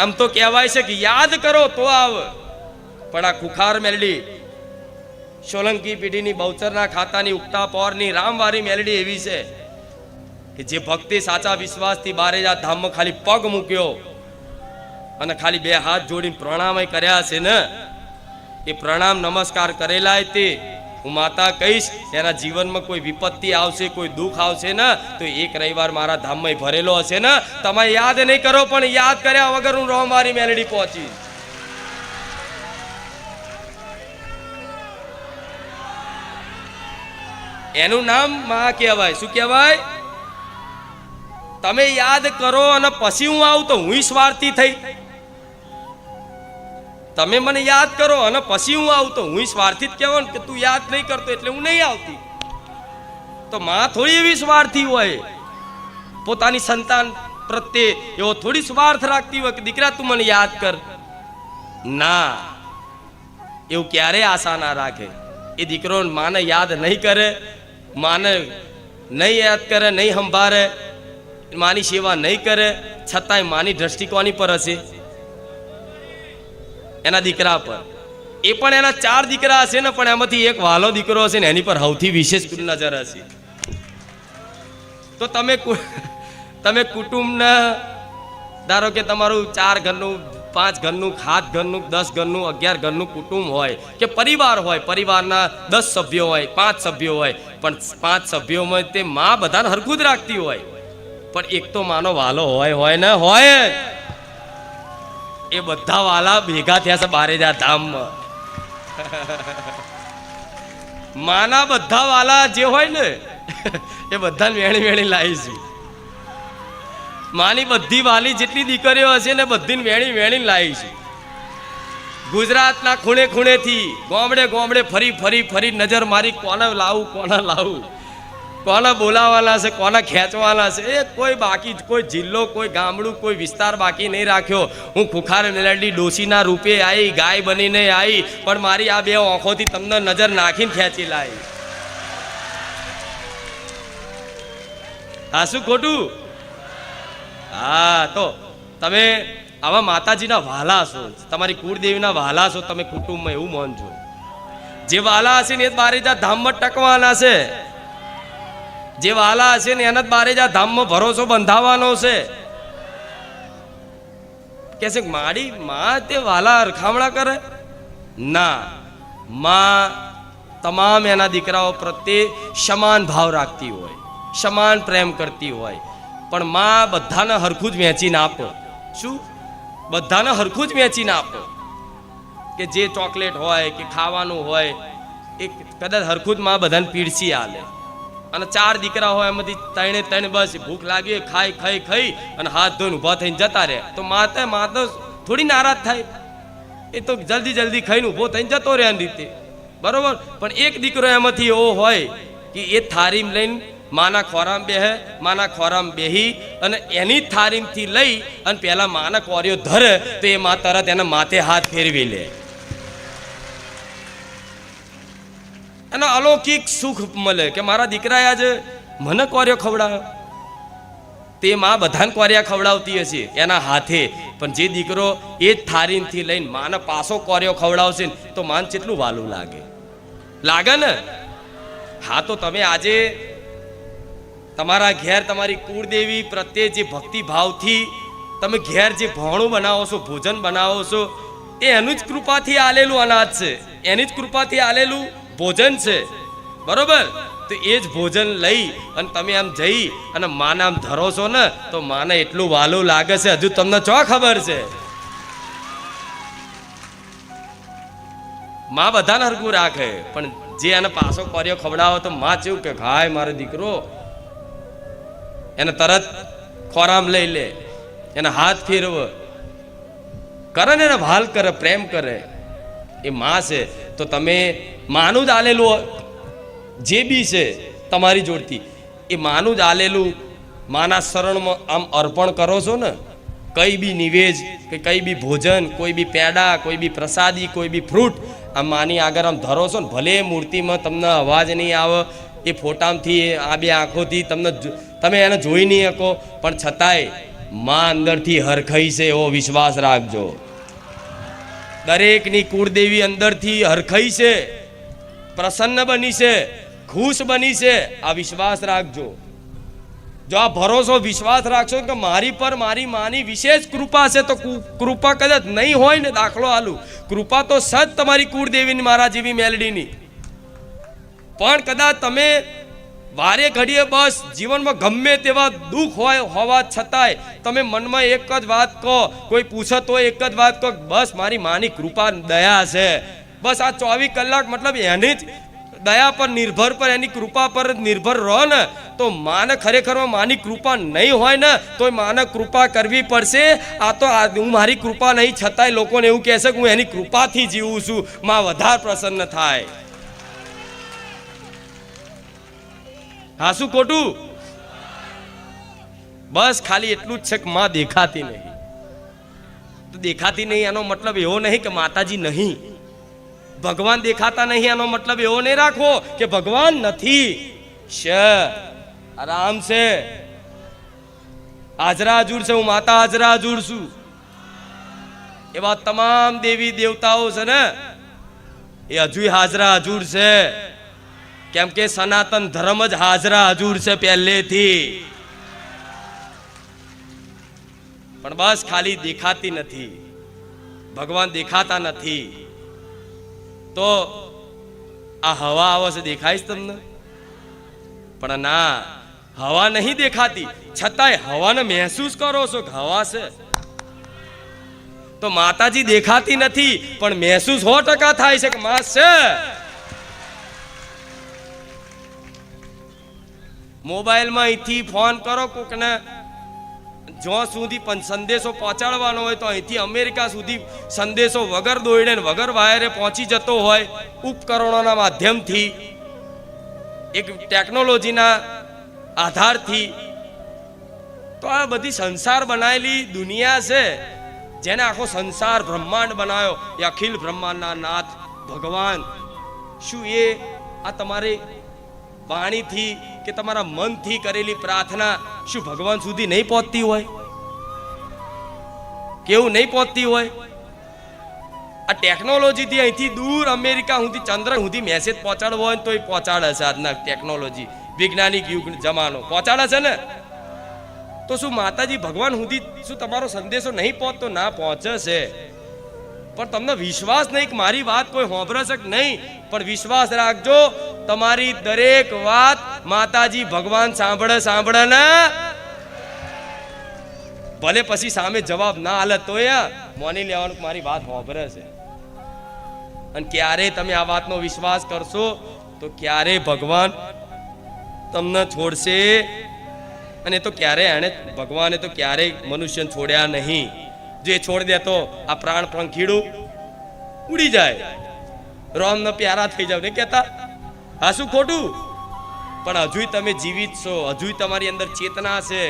આમ તો કહેવાય છે કે યાદ કરો તો આવે, પણ આ ખુખાર મેલડી સોલંકી પેઢીની બહુચરના ખાતાની ઉગતા પોરની રામવારી મેલડી એવી છે કે જે ભક્તિ સાચા વિશ્વાસથી બારેજા ધામમાં ખાલી પગ મૂક્યો અને ખાલી 2 હાથ જોડીને પ્રણામ કર્યા છે ને, એ પ્રણામ નમસ્કાર કરેલા તે હું માતા કહીશ, એના જીવનમાં કોઈ વિપત્તિ આવશે, કોઈ દુઃખ આવશે ને, તો એક રવિવાર મારા ધામમાં ભરેલો હશે ને, તમે યાદ નહીં કરો પણ યાદ કર્યા વગર હું રામવારી મેલડી પહોંચી. એનું નામ માં કહેવાય. શું કહેવાય? તમે યાદ કરો અને પછી હું આવું તો હું સ્વાર્થી થઈ. તમે મને યાદ કરો અને પછી હું આવું તો હું સ્વાર્થી જ કહેવાનું કે તું યાદ નહીં કરતો એટલે હું નહીં આવતી. તો માં થોડી એવી સ્વાર્થી હોય, પોતાની સંતાન પ્રત્યે એવો થોડી સ્વાર્થ રાખતી હોય કે દીકરા તું મને યાદ કર. ના, એવું ક્યારે આશા ના રાખે. એ દીકરો માને યાદ નહીં કરે, માને નહીં યાદ કરે, નહીં સંભાળે, માની સેવા નહીં કરે, છતાંય માની દ્રષ્ટિ કોની પર હશે? એના દીકરા પર. એ પણ એના 4 દીકરા હશે ને, પણ એમાંથી એક વાલો દીકરો હશે ને, એની પર સૌથી વિશેષ નજર હશે. તો તમે કુટુંબના ધારો કે તમારું 4 ઘરનું, 5 ઘરનું, 7 ઘરનું, 10 ઘરનું, 11 ઘરનું કુટુંબ હોય કે પરિવાર હોય, પરિવારના 10 સભ્યો હોય, 5 સભ્યો હોય, પણ 5 સભ્યોમાં તે માં બધાને હરખું જ રાખતી હોય, પણ એક તો માનો વાલો હોય ને હોય. એ બધા વાલા ભેગા થયા છે બારેજા ધામમાં. માના બધા વાલા જે હોય ને એ બધાને વેણી લાવીશું. માની બધી વાલી જેટલી દીકરીઓ હશે ને બધીને વેણી લાવીશું. ગુજરાતના ખૂણે ખૂણેથી ગામડે ફરી નજર મારી કોને લાવું, કોને બોલાવાના છે, કોને ખેંચવાના છે, એ કોઈ બાકી, કોઈ જિલ્લો, કોઈ ગામડું, કોઈ વિસ્તાર બાકી નહીં રાખ્યો. હું ખુખાર મેલડી ડોશીના રૂપે આવી, ગાય બનીને આવી, પણ મારી આ 2 આંખોથી તમને નજર નાખીને ખેંચી લાવી. હા, શું ખોટું? હા, તો તમે આવા માતાજીના વાલા છો, તમારી કુળદેવીના વાલા છો, તમે કુટુંબમાં એવું માનજો. જે વાલા હશે ને એ બારેજા ધામમાં ટકવાના છે. જે વાલા હશે ને એના જ બારેજા ધામમાં ભરોસો બંધાવવાનો છે. કે છે મારી માં તે વાલા રખામણા કરે? ના, માં તમામ એના દીકરાઓ પ્રત્યે સમાન ભાવ રાખતી હોય, સમાન પ્રેમ કરતી હોય, પણ માં બધાને હરખું જ વહેંચીને આપો. શું? બધાને હરખું જ વહેંચીને આપો. કે જે ચોકલેટ હોય કે ખાવાનું હોય એ કદાચ હરખું જ માં બધાને પીરસી આલે. અને 4 દીકરા હોય એમાંથી 3 બસ ભૂખ લાગી હોય, ખાઈ અને હાથ ધોઈને ઊભા થઈને જતા રહે, તો માં તો થોડી નારાજ થાય. એ તો જલ્દી ખાઈને ઊભો થઈને જતો રહે એની રીતે, બરોબર. પણ એક દીકરો એમાંથી એવો હોય કે એ થારીમ લઈને માના ખોરામ બેહી અને એની થારીમથી લઈ અને પહેલા માના કોરિયો ધરે, તો એ માં તરત એના માથે હાથ ફેરવી લે. એનો અલૌકિક સુખ મળે કે મારા દીકરાએ આજે મને કોરિયો ખવડાવ્યો. તે માં બધાને કોરિયા ખવડાવતી હશે એના હાથે, પણ જે દીકરો એ જ થાળીથી લઈને માને પાછો કોરિયો ખવડાવશે ને તો માન કેટલું વાલું લાગે ને? હા, તો તમે આજે તમારા ઘેર તમારી કુળદેવી પ્રત્યે જે ભક્તિ ભાવથી તમે ઘેર જે ભોણું બનાવો છો, ભોજન બનાવો છો, એ એનું જ કૃપાથી આલેલું અનાજ છે, એની જ કૃપાથી આલેલું ભોજન છે, બરોબર? તો એ જ ભોજન લઈ અને તમે આમ જઈ અને માને આમ ધરો છો ને તો માને એટલું વાલું લાગે છે, હજુ તમને ચો ખબર છે? માં બધાને હરખું રાખે, પણ જે એને પાછો કોરિયો ખવડાવો તો માં કેવું કે હાય મારો દીકરો, એને તરત ખોરામ લઈ લે, એને હાથ ફેરવ કરે ને, એને ભાલ કરે, પ્રેમ કરે. એ માં છે. તો તમે માનું જ આલેલું જે બી છે તમારી જોડથી, એ માનું જ આલેલું માના શરણમાં આમ અર્પણ કરો છો ને, કઈ બી નિવેજ કે કઈ બી ભોજન, કોઈ બી પેડા, કોઈ બી પ્રસાદી, કોઈ બી ફ્રૂટ આમ માની આગળ આમ ધરો છો ને, ભલે મૂર્તિમાં તમને અવાજ નહીં આવે, એ ફોટામાંથી આ બે આંખોથી તમે એને જોઈ નહીં શકો, પણ છતાંય માં અંદરથી હરખાઈ છે એવો વિશ્વાસ રાખજો. દરેકની કુળદેવી અંદરથી હરખાઈ છે, પ્રસન્ન બની છે, ખુશ બની છે, આ વિશ્વાસ રાખજો. જો આ ભરોસો વિશ્વાસ રાખશો કે મારી પર મારી માની વિશેષ કૃપા છે, તો કૃપા કદાચ નહીં હોય ને, દાખલો આલું, કૃપા તો સજ તમારી કુળદેવીની મારા જેવી મેલડીની, પણ કદાચ તમે વારે ઘડીએ બસ જીવનમાં ગમે તેવા દુઃખ હોવા છતાંય તમે મનમાં એક જ વાત કહો, કોઈ પૂછે તો એક જ વાત કહો, બસ મારી માની કૃપા દયા છે, બસ આ 24 કલાક મતલબ એની જ દયા પર નિર્ભર, પર એની કૃપા પર નિર્ભર રહો ને, તો માને ખરેખરમાં માની કૃપા નહીં હોય ને તો માને કૃપા કરવી પડશે. આ તો હું મારી કૃપા નહીં છતાંય લોકોને એવું કહેશે કે હું એની કૃપાથી જીવું છું, માં વધારે પ્રસન્ન થાય. હા, શું ખોટું? બસ ખાલી એટલું જ છે કે માં દેખાતી નહીં. તો દેખાતી નહીં એનો મતલબ એવો નહીં કે માતાજી નહીં, ભગવાન દેખાતા નહીં એનો મતલબ એવો નહીં રાખવો કે ભગવાન નથી. આરામ છે, હાજરા હજુર છે, હું માતા હાજરા હજુર છું. એવા તમામ દેવી દેવતાઓ છે ને એ હજુ હાજરા હજુર છે, કેમ કે સનાતન ધર્મ જ હાજરા હજુર છે પહેલેથી. પણ બસ ખાલી દેખાતી નથી, ભગવાન દેખાતા નથી. તો આ હવા આવે છે, દેખાય તમને? પણ ના, હવા નહીં દેખાતી, છતાંય હવાને મહેસૂસ કરો છો કે હવા છે. તો માતાજી દેખાતી નથી પણ મહેસૂસ 100% થાય છે કે માં છે. મોબાઈલમાં અહીંથી ફોન કરો કોકને, જ્યાં સુધી પણ સંદેશો પહોંચાડવાનો હોય તો અહીંથી અમેરિકા સુધી સંદેશો વગર દોડે ને વગર વાયરે પહોંચી જતો હોય, ઉપકરણોના માધ્યમથી, એક ટેકનોલોજીના આધારથી. તો આ બધી સંસાર બનાવેલી દુનિયા છે, જેને આખો સંસાર બ્રહ્માંડ બનાવ્યો એ અખિલ બ્રહ્માંડના નાથ ભગવાન. શું એ આ તમારી વાણીથી કે તમારા મનથી કરેલી પ્રાર્થના શું ભગવાન સુધી નહીં પહોંચતી હોય? કેવું નહીં પહોંચતી હોય? આ ટેકનોલોજીથી અહીંથી દૂર અમેરિકા સુધી, ચંદ્ર સુધી મેસેજ પહોંચાડવો હોય તો એ પહોંચાડે છે. આજના ટેકનોલોજી, વૈજ્ઞાનિક યુગ જમાનો પહોંચાડે છે ને. તો શું માતાજી ભગવાન સુધી શું તમારો સંદેશો નહીં પહોંચતો? ના, પહોંચે છે, પણ તમને વિશ્વાસ નહીં કે મારી વાત કોઈ સાંભળે છે કે નહીં. પણ વિશ્વાસ રાખજો, તમારી દરેક વાત માતાજી ભગવાન સાંભળે ને. ભલે પછી સામે જવાબ ના હાલે તો માની લેવાનું કે મારી વાત સાંભળે છે. અને ક્યારે તમે આ વાતનો વિશ્વાસ કરશો તો ક્યારે ભગવાન તમને છોડશે. અને તો ક્યારે ભગવાને તો ક્યારેય મનુષ્યને છોડ્યા નહીં. જે છોડ દે તો આ પ્રાણ પંખીડું ઉડી જાય, રોમ ન પ્યારા થઈ જાવ ને કહેતા. હા, શું ખોટું? પણ હજુ તમે જીવિત છો, હજુ તમારી અંદર ચેતના છે,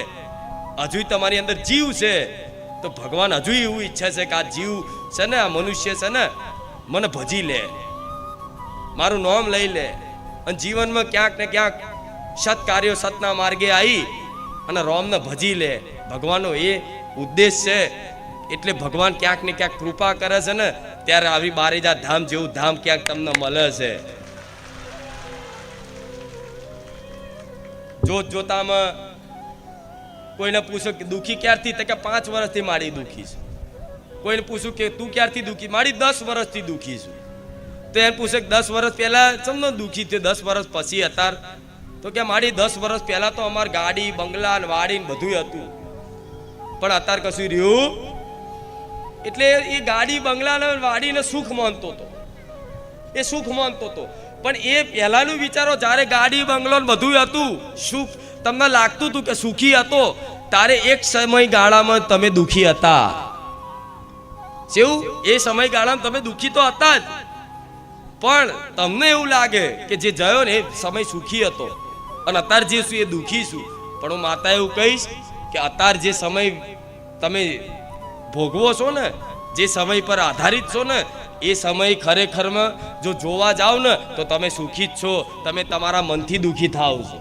હજુ તમારી અંદર જીવ છે. તો ભગવાન હજુ એવું ઈચ્છે છે કે આ જીવ છે ને, આ મનુષ્ય છે ને, મને ભજી લે, મારું નામ લઈ લે, અને જીવનમાં ક્યાંક ને ક્યાંક સત્કાર્યો સતના માર્ગે આવી અને રોમને ભજી લે. ભગવાનનો એ ઉદ્દેશ છે. એટલે ભગવાન ક્યાંક ને ક્યાંક કૃપા કરે છે ને, ત્યારે આવી બારેજા ધામ જેવું ધામ ક્યાંક તમને મળે છે. જોત જોતામાં કોઈને પૂછો કે દુઃખી ક્યારથી, તો કે 5 વર્ષથી મારી દુઃખી છું. કોઈને પૂછું કે તું ક્યારથી દુઃખી, મારી 10 વર્ષથી દુઃખી છું. તો એને પૂછે કે 10 વર્ષ પહેલા સમનો દુઃખી થયો, 10 વર્ષ પછી અત્યાર, તો કે મારી 10 વર્ષ પહેલા તો અમાર ગાડી બંગલા ને વાડી ને બધું હતું, પણ અત્યારે કશું રહ્યું. એટલે એ ગાડી બંગલા ને વાડી ને સુખ માનતો હતો, એ સુખ માનતો હતો. પણ એ પહેલાનું વિચારો, જ્યારે ગાડી બંગલો ને બધું હતું, સુખ તમને લાગતું હતું કે સુખી હતો, તારે એક સમયગાળામાં તમે દુઃખી હતા. જેવું એ સમયગાળામાં તમે દુઃખી તો હતા જ, પણ તમને એવું લાગે કે જે જયો ને એ સમય સુખી હતો, અને અત્યારે જે છું એ દુઃખી છું. પણ હું માતા એવું કહીશ કે અત્યારે જે સમય તમે ભોગવો છો ને, જે સમય પર આધારિત છો ને, એ સમય ખરેખરમાં જો જોવા જાવ ને તો તમે સુખી જ છો. તમે તમારા મનથી દુઃખી થાવ છો.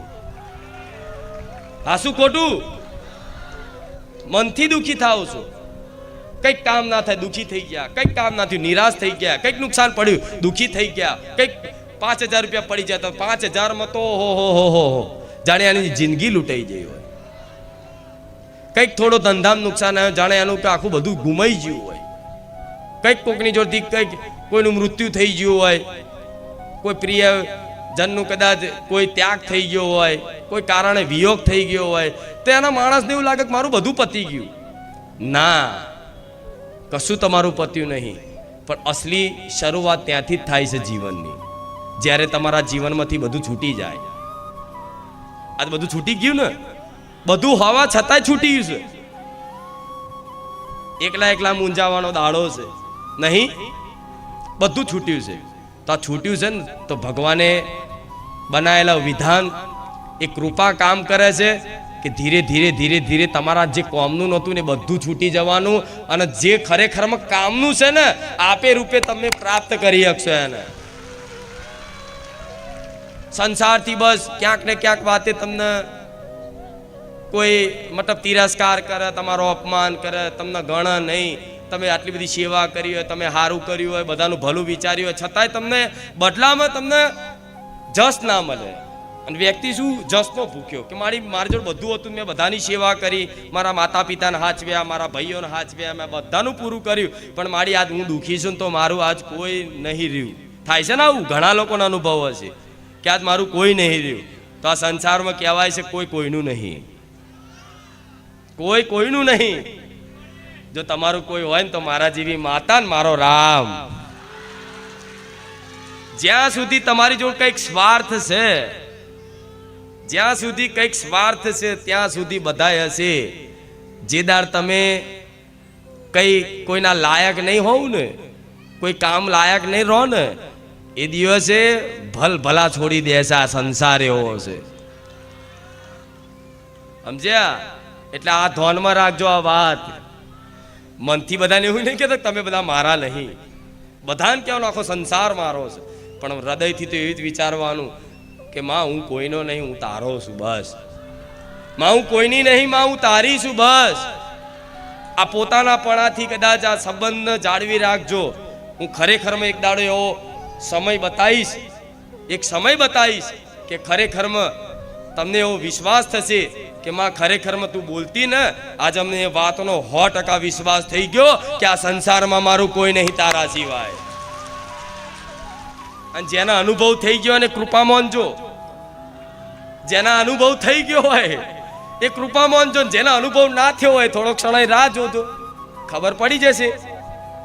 હા, શું ખોટું? મનથી દુઃખી થાવ છો. કંઈક કામ ના થાય દુઃખી થઈ ગયા, કંઈક કામ ના થયું નિરાશ થઈ ગયા, કંઈક નુકસાન પડ્યું દુઃખી થઈ ગયા, કંઈક 5000 રૂપિયા પડી જાય તો 5000 તો હો જાણે આની જિંદગી લૂંટાઈ ગઈ હોય. કંઈક થોડો ધંધામાં નુકસાન આવ્યો, જાણે એનું કે આખું બધું ગુમાઈ ગયું હોય. કંઈક કોકની જોડથી કંઈક કોઈનું મૃત્યુ થઈ ગયું હોય, કોઈ પ્રિય જનનું કદાચ કોઈ ત્યાગ થઈ ગયો હોય, કોઈ કારણે વિયોગ થઈ ગયો હોય, તો એના માણસને એવું લાગે કે મારું બધું પતી ગયું. ના, કશું તમારું પત્યું નહીં. પણ અસલી શરૂઆત ત્યાંથી જ થાય છે જીવનની, જ્યારે તમારા જીવનમાંથી બધું છૂટી જાય. આ બધું છૂટી ગયું ને, બધું હોવા છતાંય છૂટી ગયું છે. એકલા એકલા મૂંઝાવાનો દાડો છે નહીં, બધું છૂટ્યું છે. તો આ છૂટ્યું છે ને, તો ભગવાને બનાવેલા વિધાન એ કૃપા કામ કરે છે કે ધીરે ધીરે ધીરે ધીરે તમારા જે કામનું નહોતું ને બધું છૂટી જવાનું, અને જે ખરેખરમાં કામનું છે ને આપે રૂપે તમે પ્રાપ્ત કરી શકશો એને. સંસારથી બસ ક્યાંક ને ક્યાંક વાતે તમને કોઈ મતલબ તિરસ્કાર કરે, તમારો અપમાન કરે, તમને ગણ નહીં, તમે આટલી બધી સેવા કરી હોય, તમે સારું કર્યું હોય, બધાનું ભલું વિચાર્યું હોય, છતાંય તમને બદલામાં તમને જસ ના મળે. અને વ્યક્તિ શું જસનો ભૂખ્યો કે મારી જોડે બધું હતું, મેં બધાની સેવા કરી, મારા માતા પિતાને હાચવ્યા, મારા ભાઈઓને હાચવ્યા, મેં બધાનું પૂરું કર્યું, પણ મારી આજ હું દુઃખી છું ને તો મારું આજ કોઈ નહીં રહ્યું. થાય છે ને આવું, ઘણા લોકોનો અનુભવ હશે કે આજ મારું કોઈ નહીં રહ્યું. તો આ સંસારમાં કહેવાય છે કોઈ કોઈનું નહીં, કોઈ કોઈનું નહીં. જો તમારું કોઈ હોય ને તો મારા જેવી માતા ને મારો રામ. જ્યાં સુધી તમારી જોડે કંઈક સ્વાર્થ છે, જ્યાં સુધી કંઈક સ્વાર્થ છે ત્યાં સુધી બધાય હશે. જે દાડ તમે કઈ કોઈના લાયક નહીં હોવ ને, કોઈ કામ લાયક નહીં રહો ને, એ દિવસે ભલા છોડી દેશે. આ સંસાર એવો છે, સમજ્યા? એટલે આ ધ્યાનમાં રાખજો આ વાત. મનથી બધાને એવું નહીં કહેતા તમે બધા મારા નહીં, બધાને કહેવાનું આખો સંસાર મારો છે, પણ હૃદયથી તો એવું જ વિચારવાનું કે માં હું કોઈનો નહીં, હું તારો છું બસ. માં હું કોઈની નહીં, માં હું તારી છું બસ. આ પોતાનાપણાથી કદાચ આ સંબંધ જાળવી રાખજો. હું ખરેખરમાં એક દાડો એવો સમય બતાવીશ, એક સમય બતાવીશ કે ખરેખરમાં તમને એવો વિશ્વાસ થશે કે માં ખરેખરમાં તું બોલતી ને, આજ અમને એ વાતનો 100% વિશ્વાસ થઈ ગયો કે આ સંસારમાં મારું કોઈ નહીં તારા સિવાય. અને જેના અનુભવ થઈ ગયો અને કૃપા માનજો, જેના અનુભવ થઈ ગયો હોય એ કૃપા માનજો. જેના અનુભવ ના થયો હોય થોડો ક્ષણ રાહ જોજો, ખબર પડી જશે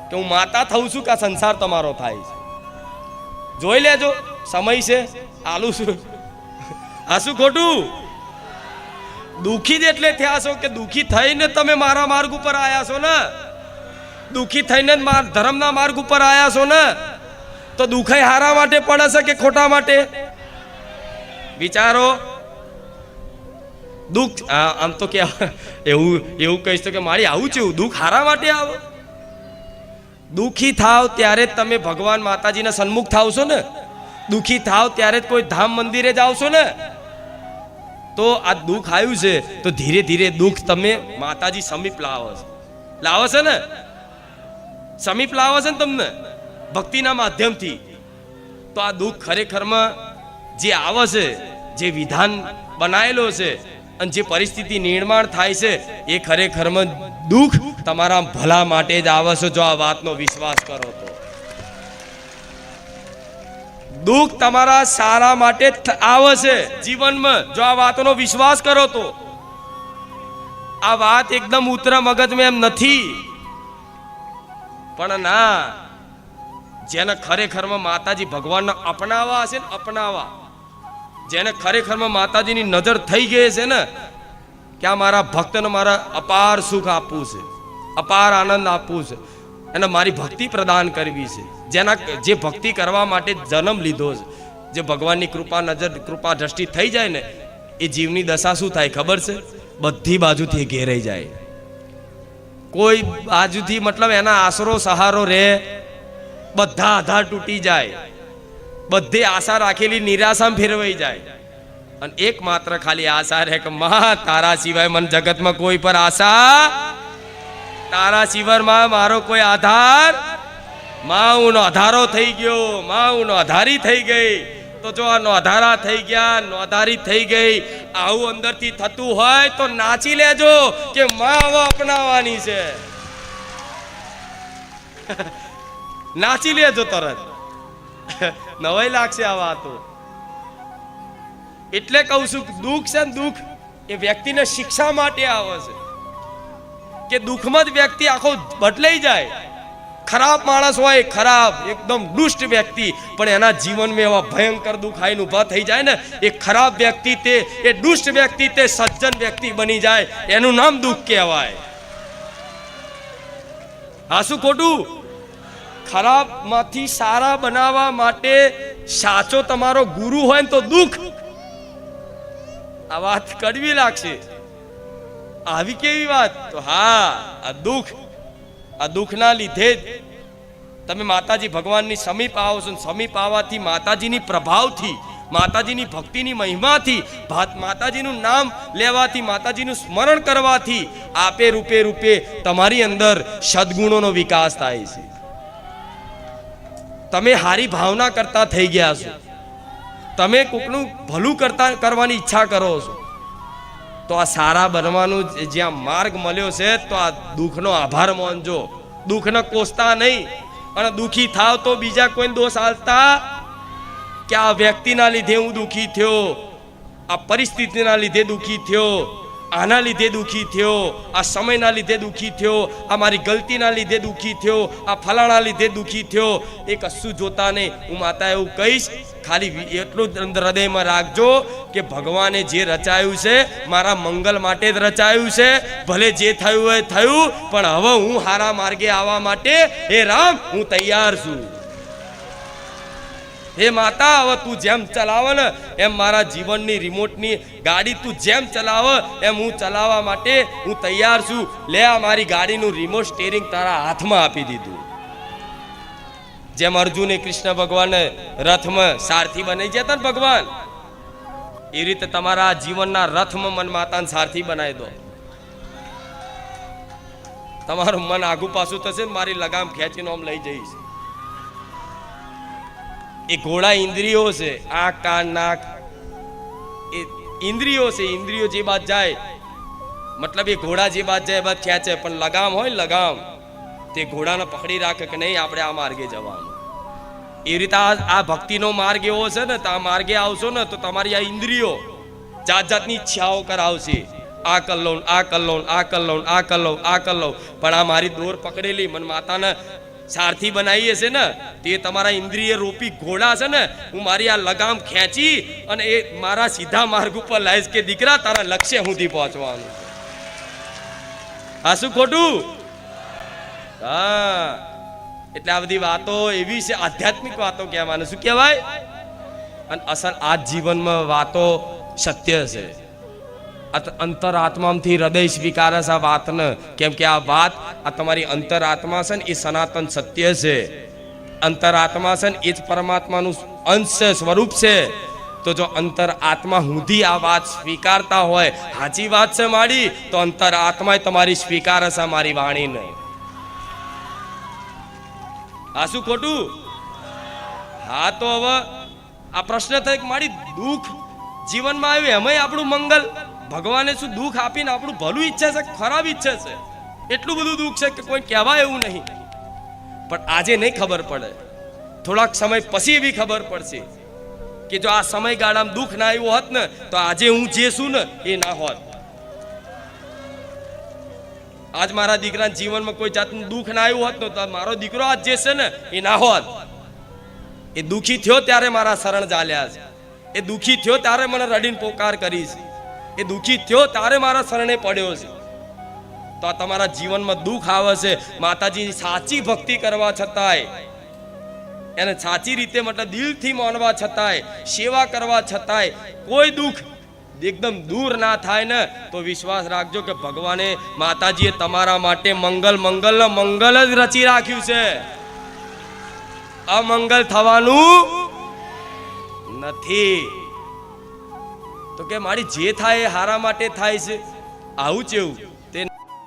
કે હું માતા થઉં છું કે આ સંસાર તમારો થાય છે. જોઈ લેજો, સમય છે આલું છું. આ શું ખોટું? દુઃખી જ એટલે થયા છો કે દુઃખી થઈને તમે મારા માર્ગ ઉપર આવ્યા છો ને, દુઃખી થઈને ધર્મના માર્ગ ઉપર આવ્યા છો ને, તો દુઃખાઈ હારા માટે પડે છે કે ખોટા માટે? વિચારો. દુઃખ આમ તો કે એવું કહીશ તો કે મારી આવું છે, દુઃખ હારા માટે આવે. દુઃખી થાવ ત્યારે તમે ભગવાન માતાજીના સન્મુખ થાવ છો ને, દુઃખી થાવ ત્યારે કોઈ ધામ મંદિરે જાવ છો ને. તો આ દુઃખ આવ્યું છે તો ધીરે ધીરે દુઃખ તમે માતાજી સમીપ લાવો છે ને, સમીપ લાવો છે ને તમને ભક્તિના માધ્યમથી. તો આ દુઃખ ખરેખરમાં જે આવે છે, જે વિધાન બનાવેલો છે અને જે પરિસ્થિતિ નિર્માણ થાય છે એ ખરેખરમાં દુઃખ તમારા ભલા માટે જ આવે છે. જો આ વાતનો વિશ્વાસ કરો તો દુઃખ તમારા સારા માટે આવે છે જીવનમાં. જો આ વાતનો વિશ્વાસ કરો તો આ વાત એકદમ ઉતરા મગજમાં એમ નથી, પણ ના, જેને ખરેખરમાં માતાજી ભગવાનને અપનાવવા છે ને, અપનાવવા, જેને ખરેખરમાં માતાજીની નજર થઈ ગઈ છે ને કે આ મારા ભક્તને મારા અપાર સુખ આપવું છે, અપાર આનંદ આપવું છે, અને મારી ભક્તિ પ્રદાન કરવી છે, જે ભક્તિ કરવા માટે જન્મ લીધો છે, જે ભગવાનની કૃપા નજર કૃપા દ્રષ્ટિ થઈ જાય ને એ જીવની દશા શું થાય ખબર છે? બધી બાજુથી ઘેરાઈ જાય. કોઈ બાજુથી મતલબ એના આશરો સહારો રહે, બધા આધાર તૂટી જાય, બધે આશા રાખેલી નિરાશામાં ફેરવાઈ જાય, અને એકમાત્ર ખાલી આશા રહે કે માં તારા સિવાય મને જગતમાં કોઈ પર આશા, તારા સિવાય મારો કોઈ આધાર, માં હું નોધારો થઈ ગયો, માં હું નોધારી થઈ ગઈ. તો જો આ નોધારા થઈ ગયા, નોધારી થઈ ગઈ, આવું અંદરથી થતું હોય તો નાચી લેજો કે માં હવે અપનાવવાની છે. નાચી લેજો તરત, નવાઈ લાગશે આ વાતો. એટલે કહું છું દુઃખ છે ને, દુઃખ એ વ્યક્તિને શિક્ષા માટે આવે છે કે દુઃખમાં જ વ્યક્તિ આખો બદલાઈ જાય. ખરાબ માણસ હોય, ખરાબ એકદમ દુષ્ટ વ્યક્તિ, પણ એના જીવનમાં એવા ભયંકર દુઃખ આવીને ઊભા થઈ જાય ને, એ ખરાબ વ્યક્તિ તે, એ દુષ્ટ વ્યક્તિ તે સજ્જન વ્યક્તિ બની જાય, એનું નામ દુઃખ કહેવાય. હા શું ખોટું? ખરાબ માંથી સારા બનાવવા માટે સાચો તમારો ગુરુ હોય ને તો દુઃખ. આ વાત કડવી લાગશે, આવી કેવી વાત? તો હા, આ દુઃખ, આ દુઃખના લીધે જ તમે માતાજી ભગવાનની સમીપ આવો છો. સમીપ આવવાથી માતાજીની પ્રભાવથી, માતાજીની ભક્તિની મહિમાથી, માતાજીનું નામ લેવાથી, માતાજીનું સ્મરણ કરવાથી આપે રૂપે તમારી અંદર સદગુણોનો વિકાસ થાય છે. તમે હારી ભાવના કરતા થઈ ગયા છો, તમે કોકનું ભલું કરવાની ઈચ્છા કરો છો. તો આ સારા બનવાનું જ્યાં માર્ગ મળ્યો છે, તો આ દુઃખનો આભાર માનજો, દુઃખને કોસતા નહીં. અને દુઃખી થાવ તો બીજા કોઈ દોષ આલતા કે આ વ્યક્તિના લીધે હું દુઃખી થયો, આ પરિસ્થિતિના લીધે દુઃખી થયો, આના લીધે દુઃખી થયો, આ સમયના લીધે દુઃખી થયો, આ મારી ગલતીના લીધે દુઃખી થયો, આ ફલાણા લીધે દુઃખી થયો, એ કશું જોતા નહીં. હું માતા એવું કહીશ, ખાલી એટલું જ હૃદયમાં રાખજો કે ભગવાને જે રચાયું છે મારા મંગલ માટે જ રચાયું છે. ભલે જે થયું હોય થયું, પણ હવે હું હારા માર્ગે આવવા માટે હે રામ હું તૈયાર છું. હે માતા, હવે તું જેમ ચલાવે ને એમ મારા જીવનની રિમોટની ગાડી તું જેમ ચલાવે એમ હું ચલાવવા માટે હું તૈયાર છું. લે આ મારી ગાડીનું રિમોટ સ્ટેરિંગ તારા હાથમાં આપી દીધું. જેમ અર્જુને કૃષ્ણ ભગવાન રથમાં સારથી બની જતા ને ભગવાન, એ રીતે તમારા જીવનના રથમાં મન માતાને સારથી બનાવી દો. તમારું મન આગુ પાછું થશે ને મારી લગામ ખેંચીને આમ લઈ જઈશ. એ ઘોડા ઇન્દ્રિયો છે, આંખ કાન નાક એ ઇન્દ્રિયો છે. ઇન્દ્રિયો જે બાદ જાય, મતલબ એ ઘોડા જે બાદ જાય એ બાદ ખેંચે, પણ લગામ હોય, લગામ તે ઘોડાને પકડી રાખે કે નહીં આપણે આ માર્ગે જવાનું. એ રીતે આ ભક્તિનો માર્ગ એવો છે ને, તો આ માર્ગે આવશો ને તો તમારી આ ઇન્દ્રિયો જાત જાતની ઈચ્છાઓ કરાવશે. આ કર લઉં, આ કર લઉં, આ કર લઉં, આ કર લઉં, આ કર લઉં, પણ આ મારી દોર પકડેલી મન માતાને સારથી બનાવીએ છે ને, તે તમારા ઇન્દ્રિય રૂપી ઘોડા છે ને, હું મારી આ લગામ ખેંચી અને એ મારા સીધા માર્ગ ઉપર લાવીશ કે દીકરા તારા લક્ષ્ય સુધી પહોંચવાનું. હા શું ખોટું? હા, એટલે આ બધી વાતો એવી છે, આધ્યાત્મિક વાતો કહેવાનું. શું કહેવાય? અને અસલ આ જીવનમાં વાતો સત્ય છે. અંતરાત્માથી હૃદય સ્વીકારે છે આ વાતને, કેમ કે આ વાત આ તમારી અંતરાત્મા છે ને એ સનાતન સત્ય છે. અંતરાત્મા છે ને એ જ પરમાત્માનું અંશ છે, સ્વરૂપ છે. તો જો અંતર આત્મા સુધી આ વાત સ્વીકારતા હોય, સાચી વાત છે મારી, તો અંતર આત્મા તમારી સ્વીકાર હશે મારી વાણીને. આ શું ખોટું? હા, તો હવે આ પ્રશ્ન થાય કે મારી દુઃખ જીવનમાં આવ્યું એમાંય આપણું મંગલ, ભગવાને શું દુઃખ આપીને આપણું ભલું ઈચ્છે છે, ખરાબ ઈચ્છે છે? એટલું બધું દુઃખ છે કે કોઈ કહેવાય એવું નહીં. પણ આજે નહીં ખબર પડે, થોડાક સમય પછી એવી ખબર પડશે કે જો આ સમયગાળામાં દુઃખ ના આવ્યું હોત ને તો આજે હું જે છું ને એ ના હોત. આજ મારા દીકરાના જીવનમાં કોઈ જાતનું દુઃખ ના આવ્યું હોત ને તો મારો દીકરો આજ જે છે ને એ ના હોત. એ દુઃખી થયો ત્યારે મારા શરણ ચાલ્યા છે, એ દુઃખી થયો ત્યારે મને રડીને પોકાર કરી છે, એ દુઃખી થયો ત્યારે મારા શરણે પડ્યો છે. તો આ તમારા જીવનમાં દુઃખ આવે છે, માતાજીની સાચી ભક્તિ કરવા છતાંય, એને સાચી રીતે મતલબ દિલથી માનવા છતાંય, સેવા કરવા છતાંય કોઈ દુઃખ એકદમ દૂર ના થાય ને તો વિશ્વાસ રાખજો કે ભગવાને, માતાજીએ તમારા માટે મંગલ મંગલ ને મંગલ જ રચી રાખ્યું છે. અમંગલ થવાનું નથી. તો કે મારી જે થાય એ હારા માટે થાય છે. આવું છે એવું.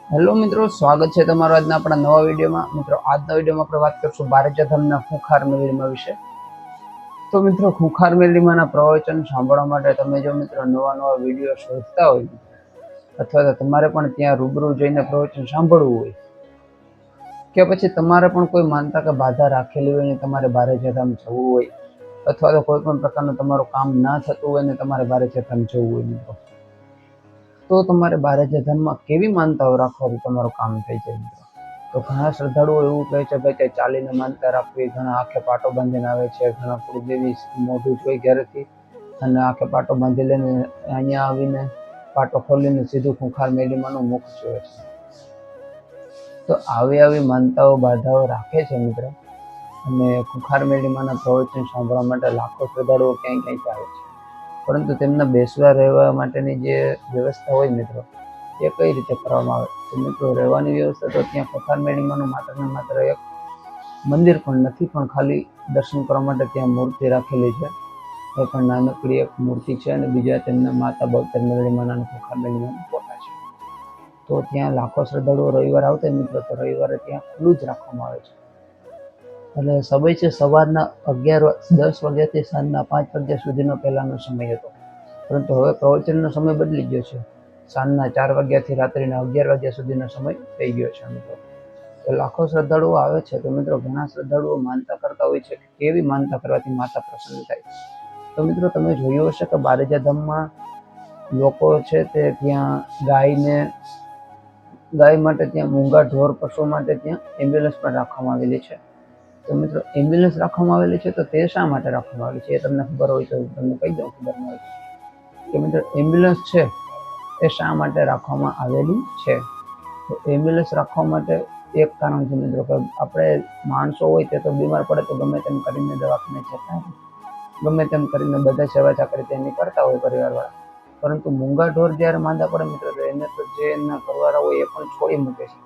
હેલો મિત્રો, સ્વાગત છે તમારું આજના આપણા નવા વિડીયોમાં. મિત્રો, આજના વિડીયોમાં આપણે વાત કરીશું બારેજાધામના ખૂંખાર મેલડીમાં વિશે. તો મિત્રો, ખૂંખાર મેલડીમાંના પ્રવચન સાંભળવા માટે તમે જો મિત્રો નવા વિડીયો શોધતા હોય અથવા તો તમારે પણ ત્યાં રૂબરૂ જઈને પ્રવચન સાંભળવું હોય, કે પછી તમારે પણ કોઈ માનતા કે બાધા રાખેલી હોય ને તમારે બારેજાધામ જવું હોય, અથવા તો કોઈ પણ પ્રકારનું તમારું કામ ના થતું હોય ને તમારે બારેજાધામ જવું હોય મિત્રો, તો તમારે બારેજાધામમાં કેવી માનતાઓ રાખવાથી તમારું કામ થઈ જાય મિત્રો? તો ઘણા શ્રદ્ધાળુઓ એવું કહે છે ભાઈ કે ચાલીને માનતા રાખવી, ઘણા આંખે પાટો બાંધીને આવે છે, ઘણા કુળદેવી મોઢું જોઈ ઘરેથી અને આંખે પાટો બાંધી લઈને અહીંયા આવીને પાટો ખોલીને સીધું ખૂંખાર મેલડીમાંનું મુખ જોવે છે. તો આવી માનતાઓ બાધાઓ રાખે છે મિત્રો, અને ખૂંખાર મેલડીમાંના પ્રવચન સાંભળવા માટે લાખો શ્રદ્ધાળુઓ ક્યાંય આવે છે. પરંતુ તેમના બેસવા રહેવા માટેની જે વ્યવસ્થા હોય મિત્રો, એ કઈ રીતે કરવામાં આવે? તો મિત્રો, રહેવાની વ્યવસ્થા તો ત્યાં ખૂંખાર મેલડીમાંનું માત્ર ને માત્ર એક મંદિર પણ નથી, પણ ખાલી દર્શન કરવા માટે ત્યાં મૂર્તિ રાખેલી છે. એ પણ નાનકડી એક મૂર્તિ છે, અને બીજા તેમના માતા બહુચર મેલડીમાંના ખૂંખાર મેલડીમાંના ફોટા છે. તો ત્યાં લાખો શ્રદ્ધાળુઓ રવિવાર આવતા મિત્રો, તો રવિવારે ત્યાં ખુલ્લું જ રાખવામાં આવે છે. એટલે સમય છે સવારના 10 વાગ્યાથી સાંજના 5 વાગ્યા સુધીનો પહેલાનો સમય હતો, પરંતુ હવે પ્રવચનનો સમય બદલી ગયો છે. સાંજના 4 વાગ્યાથી રાત્રિના 11 વાગ્યા સુધીનો સમય થઈ ગયો છે મિત્રો. તો લાખો શ્રદ્ધાળુઓ આવે છે. તો મિત્રો, ઘણા શ્રદ્ધાળુઓ માનતા કરતા હોય છે કે કેવી માનતા કરવાથી માતા પ્રસન્ન થાય. તો મિત્રો, તમે જોયું હશે કે બારેજાધામમાં લોકો છે તે ત્યાં ગાય માટે ત્યાં મૂંગા ઢોર પશુ માટે ત્યાં એમ્બ્યુલન્સ પણ રાખવામાં આવેલી છે. તો મિત્રો, એમ્બ્યુલન્સ રાખવામાં આવેલી છે, તો તે શા માટે રાખવામાં આવેલી છે એ તમને ખબર હોય તો તમને કહી દઉં. ખબર ન હોય કે મિત્રો, એમ્બ્યુલન્સ છે એ શા માટે રાખવામાં આવેલી છે? તો એમ્બ્યુલન્સ રાખવા માટે એક કારણ છે મિત્રો, કે આપણે માણસો હોય તે તો બીમાર પડે તો ગમે તેમ કરીને દવાખાને જતા હોય, ગમે તેમ કરીને બધા સેવા ચાકરી તેની કરતા હોય પરિવારવાળા, પરંતુ મૂંગા ઢોર જ્યારે માંદા પડે મિત્રો, તો એને તો જે એના ઘરવાળા હોય એ પણ છોડી મૂકે છે.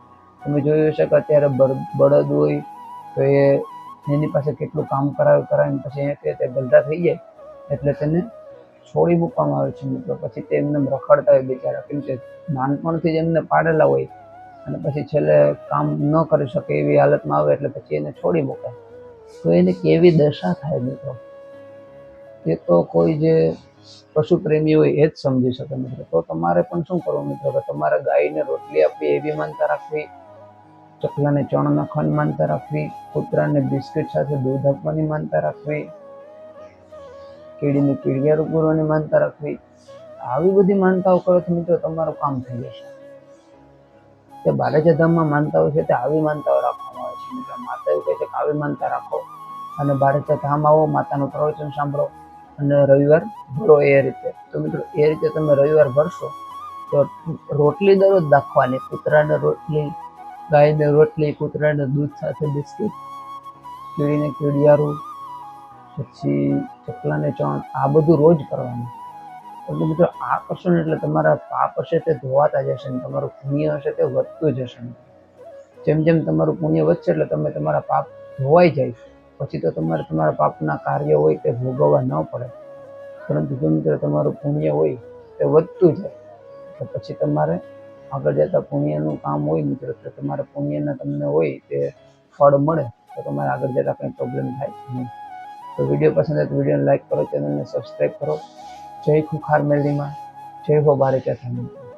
તમે જોયું હશે કે અત્યારે બળદ હોય તો એની પાસે કેટલું કામ કરાવીને પછી તે ગલઢા થઈ જાય એટલે તેને છોડી મૂકવામાં આવે છે મિત્રો. પછી તે એમને રખડતા હોય બિચારા, કેમ કે નાનપણથી જ એમને પાડેલા હોય અને પછી છેલ્લે કામ ન કરી શકે એવી હાલતમાં આવે એટલે પછી એને છોડી મૂકે. તો એને કેવી દશા થાય મિત્રો, એ તો કોઈ જે પશુ પ્રેમી હોય એ જ સમજી શકે મિત્રો. તો તમારે પણ શું કરવું મિત્રો, કે તમારે ગાયને રોટલી આપવી એવી માનતા રાખવી, ચકલાને ચણ નાખવાની માનતા રાખવી, કૂતરાને બિસ્કિટ સાથે દૂધ આપવાની માનતા રાખવી, કીડીને કીડિયારું પૂરવાની માનતા રાખવી. આવી બધી માનતાઓ કરો તો મિત્રો તમારું કામ થઈ જશે. તે બારેજાધામમાં માનતાઓ છે તે આવી માનતાઓ રાખવામાં આવે છે મિત્રો. માતા એવું કહે છે કે આવી માનતા રાખો અને બારેજાધામ આવો, માતાનું પ્રવચન સાંભળો અને રવિવાર ભરો એ રીતે. તો મિત્રો, એ રીતે તમે રવિવાર ભરશો તો રોટલી દરરોજ નાખવાની, કૂતરાને રોટલી, ગાયને રોટલી, કૂતરાને દૂધ સાથે બિસ્કિટ, કીડીને કીડિયારું, પછી ચકલાને ચણ, આ બધું રોજ કરવાનું. એટલે મિત્રો, આ કરશો ને એટલે તમારા પાપ હશે તે ધોવાતા જશે ને તમારું પુણ્ય હશે તે વધતું જશે. જેમ જેમ તમારું પુણ્ય વધશે એટલે તમે તમારા પાપ ધોવાઈ જાય, પછી તો તમારે તમારા પાપના કાર્ય હોય તે ભોગવવા ન પડે. પરંતુ જો મિત્રો તમારું પુણ્ય હોય તે વધતું જાય તો પછી તમારે આગળ જતા પુણ્યનું કામ હોય મિત્રો, તો તમારે પુણ્યના તમને હોય તે ફળ મળે તો તમારે આગળ જતા કંઈ પ્રોબ્લેમ થાય નહીં. તો વિડીયો પસંદ આવે તો વિડીયોને લાઈક કરો, ચેનલને સબસ્ક્રાઈબ કરો. જય ખુખાર મેલડીમાં, જય હો બારેચા ધામ.